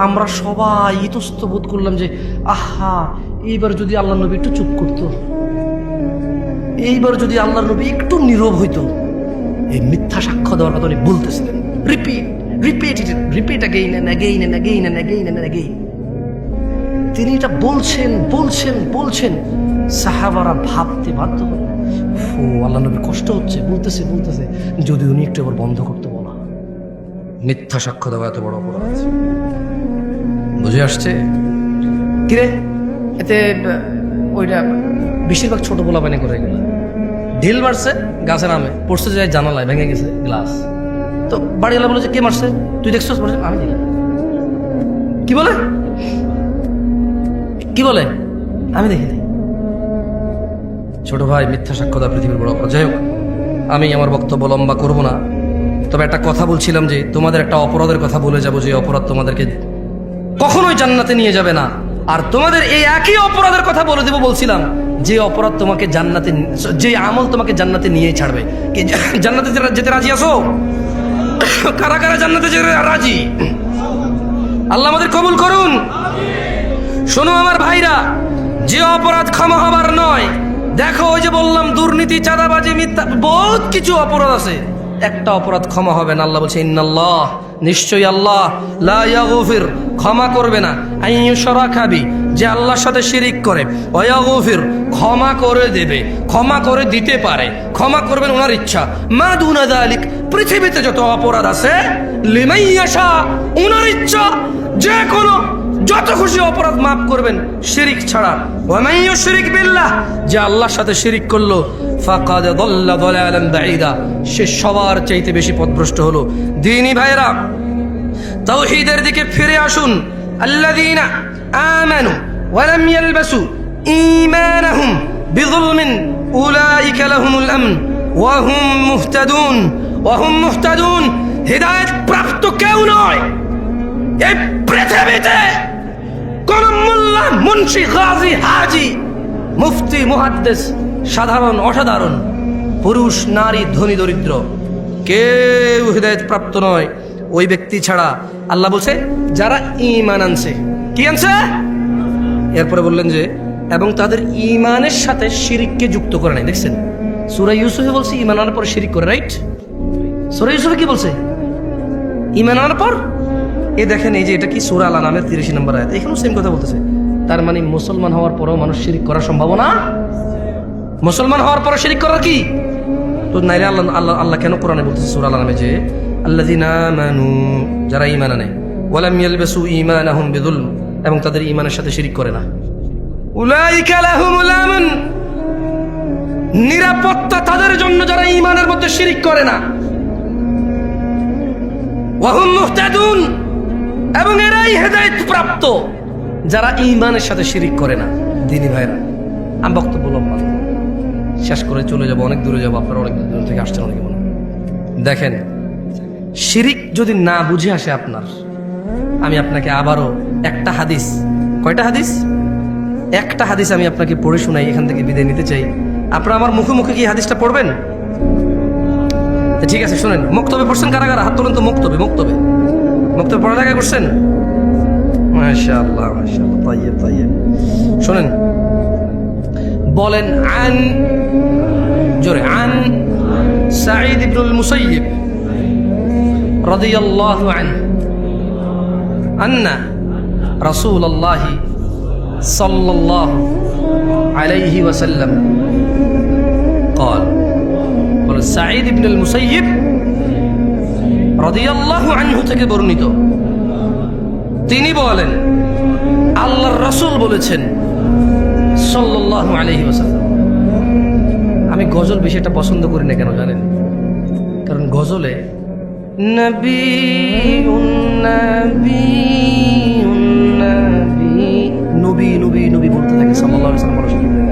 আমরা সবাই ইতস্ত বোধ করলাম যে আহা, এইবার যদি আল্লাহ নবী একটু চুপ করতো, এইবার যদি আল্লাহর নবী একটু নীরব হইতো। এই মিথ্যা সাক্ষ্য দেওয়ার কথা উনি বলতেছিলেন, repeat again and again and again and again and again। তিনি এটা বলছেন, সাহাবারা ভাবতে বাধ্য হলেন, ও আল্লাহ নবী কষ্ট হচ্ছে, বলতেছে, যদি উনি একটু আবার বন্ধ করতে বলা। মিথ্যা সাক্ষ্য দেওয়া এত বড় অপরাধ, বুঝে আসছে? কিরে, এতে ওইটা বেশিরভাগ ছোট বলা বানি করে গেল, ঢিল মারছে গাছের আমে, পড়ছে যায় জানালায়, ভেঙে গেছে গ্লাস। তো বাড়িওয়ালা বলে যে কে মারছে, তুই দেখছিস? আমি দেখি। কি বলে আমি দেখি। ছোট ভাই, মিথ্যা সাক্ষ্য দেওয়া পৃথিবীর বড় অপরাধ। যাই হোক, আমি আমার বক্তব্য লম্বা করব না, তবে একটা কথা বলছিলাম যে তোমাদের একটা অপরাধের কথা বলে যাব, যে অপরাধ তোমাদেরকে কখনোই জান্নাতে নিয়ে যাবে না। আর তোমাদের এই একই অপরাধের কথা বলে দেব বলছিলাম, যে অপরাধ তোমাকে জান্নাতে, যে আমল তোমাকে জান্নাতে নিয়ে ছাড়বে। কি জান্নাতে যেতে রাজি আছো? কারা কারা জান্নাতে যেতে রাজি? আল্লাহ আমাদের কবুল করুন। শোনো আমার ভাইরা, যে অপরাধ ক্ষমা হবার নয়, দেখো ওই যে বললাম দুর্নীতি, চাঁদাবাজি, মিথ্যা, বহুত কিছু অপরাধ আছে, একটা অপরাধ ক্ষমা হবে না। আল্লাহ বলছে ইন্নাল্লাহ, নিশ্চয়ই আল্লাহ, লা ইয়াগফির, ক্ষমা করবে না, আইয়ুশরাকা বি, যে আল্লাহর সাথে শিরিক করে, ওয়া ইয়াগফির, ক্ষমা করে দেবে, ক্ষমা করে দিতে পারে, ক্ষমা করবেন ওনার ইচ্ছা, মা দুনা যালিক, পৃথিবীতে যত অপরাধ আছে, লিমান ইয়াশা, ওনার ইচ্ছা, যে কোনো যত খুশি অপরাধ মাফ করবেন, শিরিক ছাড়া। ওয়া মান ইউশরিক বিল্লাহ, যে আল্লাহর সাথে শিরিক করলো, ফাকাদ দাল্লা দালালান বাঈদা, সে সবার চাইতে বেশি পথভ্রষ্ট হলো। দ্বীনি ভাইরা, তাওহীদের দিকে ফিরে আসুন। আল্লাযীনা আমানু ওয়া লাম ইয়ালবাসু ঈমানাহুম বিযুলমিন উলাইকা লাহুমুল আমন ওয়া হুম মুহতাদুন। হিদায়াত প্রাপ্ত কেউ নয় এই পৃথিবীতে, কোন মোল্লা, মুন্সি, গাজী, হাজি, মুফতি, মুহাদ্দিস, সাধারণ অসাধারণ, পুরুষ, নারী, ধনী, দরিদ্র, কেউ হিদায়াত প্রাপ্ত নয় ওই ব্যক্তি ছাড়া। আল্লাহ বলছে যারা ঈমান আনছে। কি আনছে? এরপরে বললেন যে এবং তাদের ঈমানের সাথে শিরিককে যুক্ত করে নাই। দেখছেন, সূরা ইউসুফে বলছে ঈমান আনার পর শিরিক করে, রাইট? সূরা ইউসুফে কি বলছে? ঈমান আনার পর। এ দেখেন, এই যে এটা কি সূরা আল আনামের 30 নম্বর আয়াত, এখানেও সেম কথা বলতেছে। তার মানে মুসলমান হওয়ার পরেও মানুষ শিরিক করার সম্ভাবনা, মুসলমান হওয়ার পরে শিরিক করার কি? তো নাইরে আল্লাহ কেন কোরআনে বলতেছে সূরা আল আনামে যে আল্লাযীনা আমানু, যারা ঈমান আনে, ওয়া লাম ইয়ালবাসু ঈমানাহুম বিযুলম, এবং তাদের ঈমানের সাথে শিরিক করে না, উলাইকা লাহুমুল আমন, নিরাপত্তা তাদের জন্য যারা ঈমানের মধ্যে শিরিক করে না, ওয়া হুম মুহতাদুন, এবং এরাই হেদায়েত প্রাপ্ত। যারা ঈমানের সাথে শিরিক করে না। দিনী ভাইরা, আমি বক্তব্য লম্বা শেষ করে চলে যাব, অনেক দূরে যাবো, আপনারা অনেক দূর থেকে আসছেন অনেকে মনে হয়। দেখেন, শিরিক যদি না বুঝে আসে আপনার, আমি আপনাকে আবারও একটা হাদিস, কয়টা হাদিস? একটা হাদিস আমি আপনাকে পড়ে শোনাই, এখান থেকে বিদায় নিতে চাই। আপনারা আমার মুখে মুখে কি হাদিসটা পড়বেন? ঠিক আছে, শোনেন। মুক্তবে পড়ছেন কারা কারা? হাত তোলেন তো। মুক্তবে মুক্তবে মুক্তবে পড়ালেখা করছেন? মাশাআল্লাহ মাশাআল্লাহ, তাইয়্যিব তাইয়্যিব। শোনেন, বলেন আন, জোরে, আন সাঈদ ইবনুল মুসাইয়্যিব রাদিয়াল্লাহু আনহু আন্না রাসূলুল্লাহি সাল্লাল্লাহু আলাইহি ওয়াসাল্লাম قال বলে সাঈদ ইবনুল মুসাইয়্যিব রাদিয়াল্লাহু আনহু থেকে বর্ণিত, তিনি বলেন আল্লাহর রাসূল বলেছেন সাল্লাল্লাহু আলাইহি ওয়াসাল্লাম। আমি গজল বেশি একটা পছন্দ করি না, কেন জানেন? কারণ গজলে নবী নবী নবী নবী নবী বলতে থাকে, সাল্লাল্লাহু আলাইহি ওয়াসাল্লাম বলার সুযোগ নেই।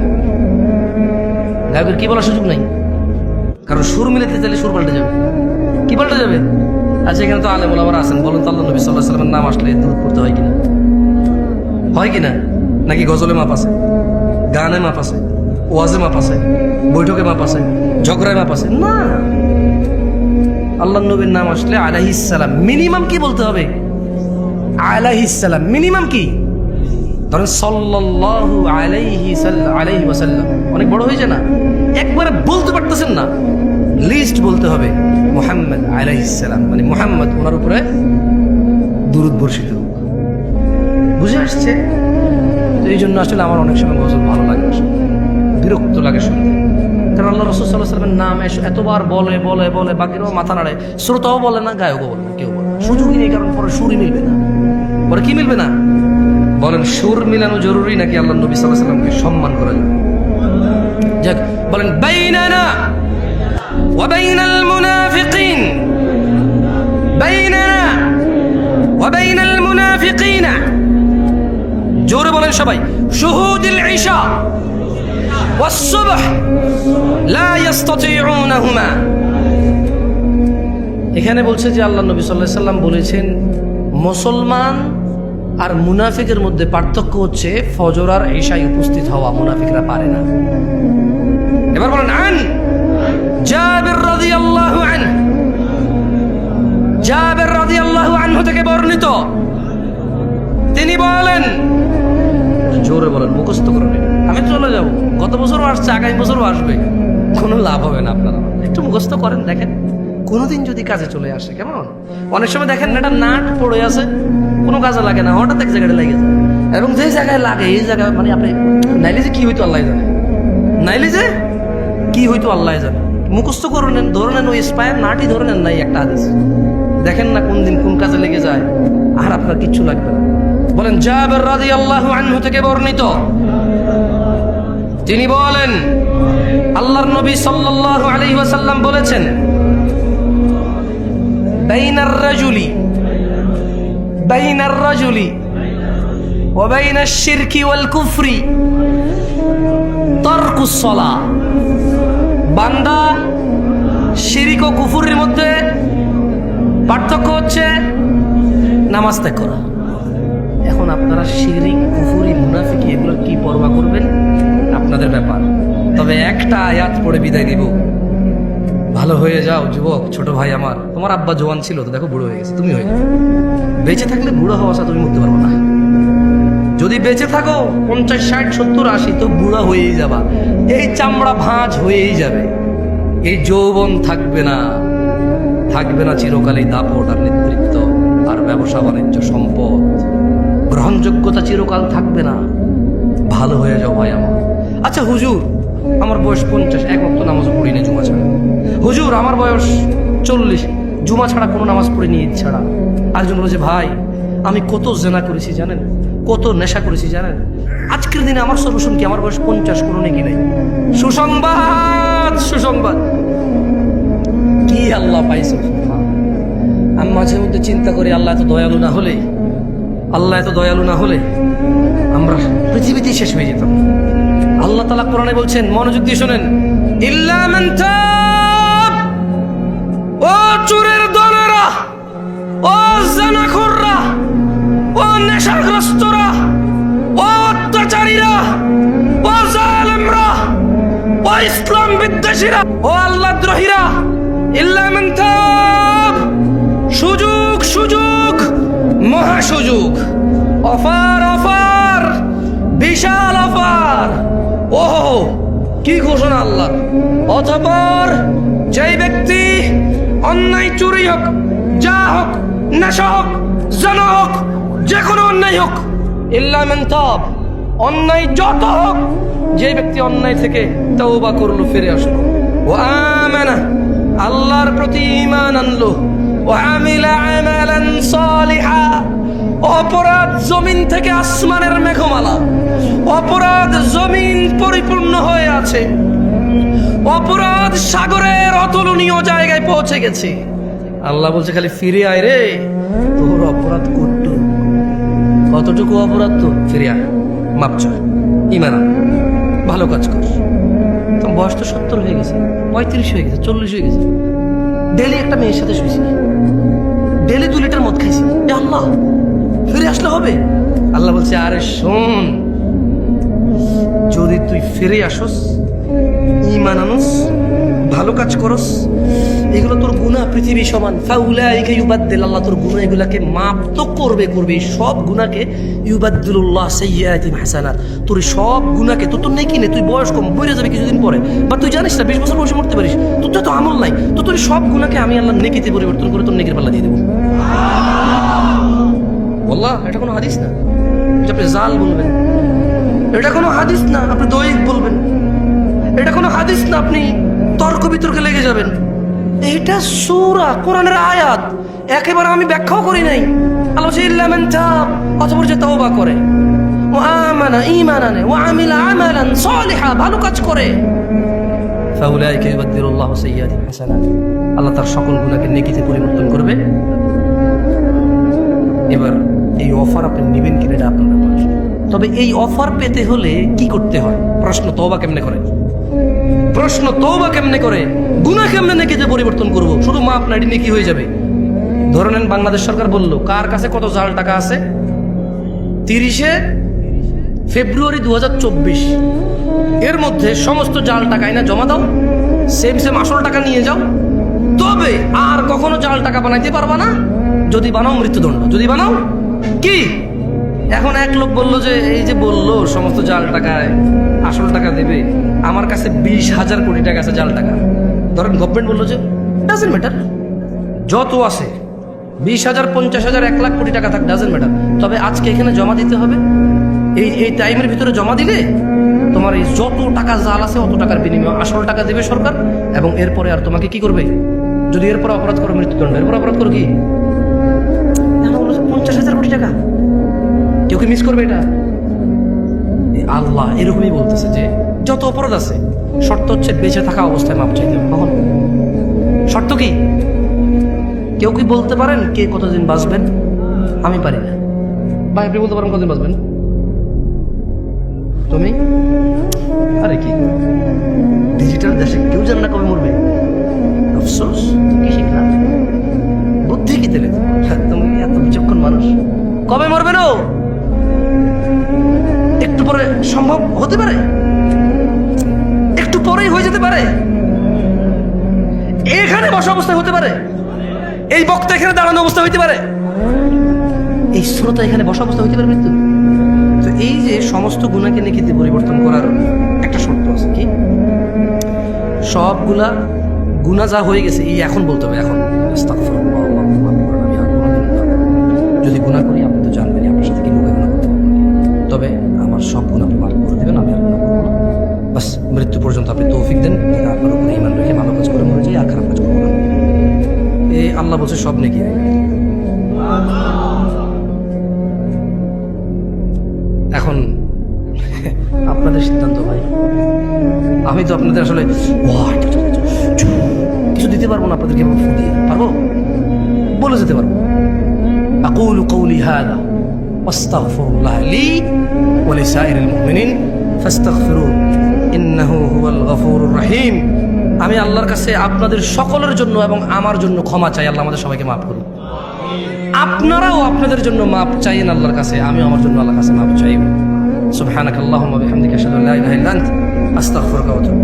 গায়কের কি বলার সুযোগ নাই, কারণ সুর মিলাতে চাইলে সুর পাল্টে যাবে। কি পাল্টে যাবে? আচ্ছা, এখানে তো আলেম ওলামারা আছেন, বলেন তো আল্লাহ নবী সাল্লাল্লাহু আলাইহি ওয়াসাল্লামের নাম আসলে দুরূদ পড়তে হয় কিনা? হয় কিনা? নাকি গজলে মাপ আছে, গানে মাপ আছে, ওয়াজে মাপ আছে, বৈঠকে মাপ আছে, ঝগড়ায় মাপ আছে? না, আল্লাহ নবীর নাম আসলে আলাইহিস সালাম, মিনিমাম কি বলতে হবে? আলাইহিস সালাম। মিনিমাম কি? ধরেন সাল্লাল্লাহু আলাইহি ওয়াসাল্লাম, অনেক বড় হয়েছে না? একবারে বলতে পারতেছেন না, লিস্ট বলতে হবে মুহাম্মদ আলাইহিস সালাম, মানে মুহাম্মদ, ওনার উপরে দুরূদ বর্ষিত হোক। বুঝে আসছে? তো এই জন্য আসলে আমার অনেক সময় গজল ভালো লাগে না, বিরক্ত লাগে শুনতে। কারণ আল্লাহ রাসূল সাল্লাল্লাহু আলাইহি ওয়াসাল্লামের নাম এতবার বলে বলে বলে, বাকিরাও মাথা নাড়ে, শ্রোতাও বলে না, গায়কও বলে না, কেউ বলে না। সুযোগই নেই, কারণ পরে সুরই মিলবে না। পরে কি মিলবে না? বলেন, সুর মিলানো জরুরি নাকি আল্লাহ নবী সাল্লাল্লাহু আলাইহি ওয়াসাল্লামকে সম্মান করা জরুরি? যাক, বলেন বাইনানা ওয়া বাইনাল মুনাফিকিন, বাইনানা ওয়া বাইনাল মুনাফিকিনা, জোরে বলেন সবাই, শুহুদুল ইশা ওয়াস সুবহ লা ইস্তাতিউনাহুমা। এখানে বলছে যে আল্লাহ নবী সাল্লাল্লাহু আলাইহি ওয়াসাল্লাম বলেছেন, মুসলমান আর মুনাফিকের মধ্যে পার্থক্য হচ্ছে ফজর আর ইশায় উপস্থিত হওয়া, মুনাফিকরা পারে না। এবার বলেন আন জাবির রাদিয়াল্লাহু আনহু, জাবির রাদিয়াল্লাহু আনহু থেকে বর্ণিত, তিনি বলেন, জোরে বলেন, মুখস্থ করে নিন। আমি চলে যাব, গত বছরও আসছে, আগামী বছরও আসবে, কোনো লাভ হবে না। আপনারা একটু মুখস্থ করেন, দেখেন কোনোদিন যদি কাজে চলে আসে। কেমন অনেক সময় দেখেন একটা নাট পড়ে আছে, কোনো কাজে লাগে না, হঠাৎ এক জায়গায় লেগে যায়, এবং যে জায়গায় লাগে এই জায়গায় মানে আপনি নাইলে যে কি হইতো আল্লাহ জানে, নাইলে যে কি হইতো আল্লাহ জানে। মুখস্থ করে নেন, ধরে নেন, ওই স্পায়ার নাটই ধরে নেন, নাই একটা হাদিস, দেখেন না কোন দিন কোন কাজে লেগে যায়, আর আপনার কিচ্ছু লাগবে না। বলেন জাবির রাদিয়াল্লাহু আনহু থেকে বর্ণিত, তিনি বলেন আল্লাহর নবী সাল্লাল্লাহু আলাইহি ওয়াসাল্লাম বলেছেন, বাইনার রাজুলি ওয়া বাইনাশ শিরকি ওয়াল কুফরি তারকুস সালাহ। বান্দা শিরক ও কুফরের মধ্যে পার্থক্য হচ্ছে নামাজ ত্যাগ করা। এখন আপনারা শিরক, কুফরি, মুনাফিকি এগুলোর কি পরোয়া করবেন আপনাদের ব্যাপার। তবে একটা আয়াত পড়ে বিদায় দিব, ভালো হয়ে যাও যুবক, ছোট ভাই আমার। তোমার আব্বা জওয়ান ছিল তো, দেখো বুড়ো হয়ে গেছে, তুমি হয়ে যাবে। বেঁচে থাকলে বুড়ো হওয়া তুমি মরতে পারবো না। যদি বেঁচে থাকো 50, 60, 70, 80, তো বুড়া হয়েই যাবা। এই চামড়া ভাঁজ হয়েই যাবে, এই যৌবন থাকবে না, থাকবে না চিরকালেই দাপট আর নেতৃত্ব আর ব্যবসা বাণিজ্য, সম্পদ, গ্রহণযোগ্যতা চিরকাল থাকবে না। ভালো হয়ে যাও ভাই আমার। আচ্ছা হুজুর, আমার বয়স 50, এক ওয়াক্ত নামাজ পড়ি না জুমা ছাড়া। হুজুর, আমার বয়স 40, জুমা ছাড়া কোনো নামাজ পড়িনি, ঈদ ছাড়া। আরেকজন বলেছে, ভাই আমি কত জেনা করেছি জানেন, কত নেশা করেছি জানেন। আজকের দিনে আমার সলিউশন কি? আমার বয়স 50, কোনো নেকি নাই। সুসংবাদ, সুসংবাদ, কি আল্লাহ পাইছে। আমি মাঝে মধ্যে চিন্তা করি, আল্লাহ এত দয়ালু না হলে আমরা পৃথিবীতেই শেষ হয়ে যেতাম। আল্লাহ তাআলা কোরআনে বলছেন, মনোযোগ দিয়ে শোনেন, ইল্লা মান তাব, ও চোরের দলেরা, ও জানাখোররা, ও নেশাগ্রস্তরা, ও অত্যাচারীরা, ও জালেমরা, ও ইসলাম বিদ্বেষীরা, ও আল্লাহ দ্রোহীরা, ইল্লা মান তাব, সুযোগ সুযোগ, মহা সুযোগ, অফার অফার, বিশাল অফার। ওহো, কি ঘোষণা আল্লাহ! অতঃপর যেই ব্যক্তি অন্যায়, চুরি হোক, যা হোক, নেশা হোক, জানা হোক, যে কোনো অন্যায় হোক, ইল্লা মান তাব, অন্যায় যত হোক, যে ব্যক্তি অন্যায় থেকে তওবা করলো, ফিরে আসলো, ও আমানা, আল্লাহর প্রতি ঈমান আনলো, ও আমিলা আমালান সালিহা, অপরাধ জমিন থেকে আসমানের মেঘমালা, অপরাধ জমিন পরিপূর্ণ হয়ে আছে, অপরাধ সাগরের অতুলনীয় জায়গায় পৌঁছে গেছে। আল্লাহ বলছে, খালি ফিরে আয় রে, তোর অপরাধ কতটুকু অপরাধ, তো ফিরে আয়, মাপ চা, ঈমান আন, ভালো কাজ কর। তো বয়স তো 70 হয়ে গেছে, 35 হয়ে গেছে, 40 হয়ে গেছে, ডেলি একটা মেয়ের সাথে শুয়েছি, ডেলি 2 লিটার মদ খাইছি, এ আল্লাহ, ফিরে আসলে হবে? আল্লাহ বলছে, আরে শোন, যদি তুই ফিরে আসস, ঈমান আনস, ভালো কাজ করস, এগুলো তোর গুনাহ পৃথিবী সমান, ফাউলাইকা ইউবাদদিল, আল্লাহ তোর গুনাহ এগুলাকে মাপ তো করবে, সব গুনাহকে, ইউবাদদিলুল্লাহ সাইয়্যাতিহিম হাসানাত, তোর সব গুনাহকে, তোর তো নেকি নেই, তুই বয়স কম, মরে যাবে কিছুদিন পরে, বা তুই জানিস না 20 বছর বয়সে মরতে পারিস, তোর তো আমল নাই, তো তোর সব গুনাহকে আমি আল্লাহ নেকিতে পরিবর্তন করে তোর নেকির পাল্লা দিয়ে দেবো। আল্লাহ, এটা কোনো হাদিস না যে আপনি জাল বলবেন, এটা কোনো হাদিস না আপনি দয়ীফ বলবেন, এটা কোনো হাদিস না আপনি তর্ক বিতর্কে লেগে যাবেন। এটা সূরা, কোরআনের আয়াত, একেবারে আমি ব্যাখ্যাও করি নাই। আল্লাহ বলছে, ইল্লা মান তাব, অতঃপর যে তওবা করে, ও আমানা, ঈমান আনে, ও আমিলা আমালান সালিহা, ভালো কাজ করে, ফাউলাইকা ইউবাদদিলুল্লাহু সাইয়্যাতিহিম হাসানাত, আল্লাহ তার সকল গুনাহকে নেকিতে পরিবর্তন করবে। এবার এই অফার আপনি নেবেন কিনা এটা আপনার ব্যাপার। তবে এই অফার পেতে হলে কি করতে হয়? প্রশ্ন, তওবা কেমনে করে? প্রশ্ন, তওবা কেমনে করে? গুনাহ কেমনে নেকিতে পরিবর্তন করব? শুধু মাপ না, এটি নেকি হয়ে যাবে। ধরে নেন, বাংলাদেশ সরকার বলল, কার কাছে কত জাল টাকা আছে, 30 ফেব্রুয়ারি 2024 এর মধ্যে সমস্ত জাল টাকা না জমা দাও, সেম আসল টাকা নিয়ে যাও, তবে আর কখনো জাল টাকা বানাইতে পারবা না, যদি বানাও মৃত্যুদণ্ড, যদি বানাও কি। এখন এক লোক বলল যে, এই যে বললো সমস্ত জাল টাকায় আসল টাকা দেবে, আমার কাছে 20,000 কোটি টাকা আছে জাল টাকা। ধরেন গভর্নমেন্ট বললো যে ডাজেন্ট ম্যাটার, যত আছে 20,000, 50,000, 1 লাখ কোটি টাকা থাক, ডাজেন্ট ম্যাটার, তবে আজকে এখানে জমা দিতে হবে, এই টাইমের ভিতরে জমা দিলে তোমার এই যত টাকা জাল আছে অত টাকার বিনিময়ে আসল টাকা দেবে সরকার, এবং এরপরে আর তোমাকে কি করবে, যদি এরপরে অপরাধ করো মৃত্যুদণ্ড, এরপর অপরাধ করো কি 50,000 কোটি টাকা। কেউ কি মিস করবে এটা? আল্লাহ এরকমই বলতেছে যে যত অপরাধ আছে, শর্ত হচ্ছে বেঁচে থাকা অবস্থায় মাপ চাইতে হবে। কখন? শর্ত কি? কেউ কি বলতে পারেন কে কতদিন বাঁচবেন? আমি পারি না। ভাই, আপনি বলতে পারেন কতদিন বাঁচবেন? তুমি? আরে কি ডিজিটাল দেশে কেউ জানে না কবে মরবে। আফসোস, কি শিখলাম? বুদ্ধি কি দিলে? তুমি এত বিচক্ষণ মানুষ, কবে মরবে না একটু পরে সম্ভব হতে পারে, একটু পরেই হয়ে যেতে পারে, এখানে বসা অবস্থায় হতে পারে, এই বক্তা এখানে দাঁড়ানো অবস্থা হইতে পারে, এই শ্রোতা এখানে বসা অবস্থা হইতে পারে মৃত্যু। তো এই যে সমস্ত গুণাকে নেকিতে পরিবর্তন করার একটা শর্ত আছে, কি? সবগুলা গুনাহ যা হয়ে গেছে এই এখন বলতে হবে, এখন যদি গুনাহ করি আপনি তো জানবেন আপনার সাথে কি লুকায় গুনাহ করতে হবে, তবে আমার সব গুনাহ আপনি মাফ করে দেবেন, আমি আর গুনাহ করবো না। বাস মৃত্যু পর্যন্ত আপনি তৌফিক দেন, আপনার উপরে ঈমান রেখে ভালো কাজ করে মরে যাই, আর খারাপ কাজ করবো না। এই আল্লাহ বলছে সব নেকি। এখন আপনাদের সিদ্ধান্ত ভাই, আমি তো আপনাদের আসলে কিছু দিতে পারবো না, আপনাদেরকে দিয়ে পারবো, বলে যেতে পারবো। আকুলু কওলি হাযা ওয়াস্তাগফিরুল্লাহ লি ওয়া লিসাইরিল মুমিনিন ফাস্তাগফিরু ইন্নাহু হুয়াল গফুরুর রহিম। আমি আল্লাহর কাছে আপনাদের সকলের জন্য এবং আমার জন্য ক্ষমা চাই, আল্লাহ আমাদের সবাইকে মাফ করুন। আপনারাও আপনাদের জন্য মাপ চাইন আল্লাহর কাছে, আমিও আমার জন্য আল্লাহর কাছে মাপ চাইব। সুবহানাকাল্লাহুম্মা ওয়া বিহামদিকা আশহাদু আল্লা ইলাহা ইল্লা আনতা আস্তাগফিরুকা ওয়া আতুবু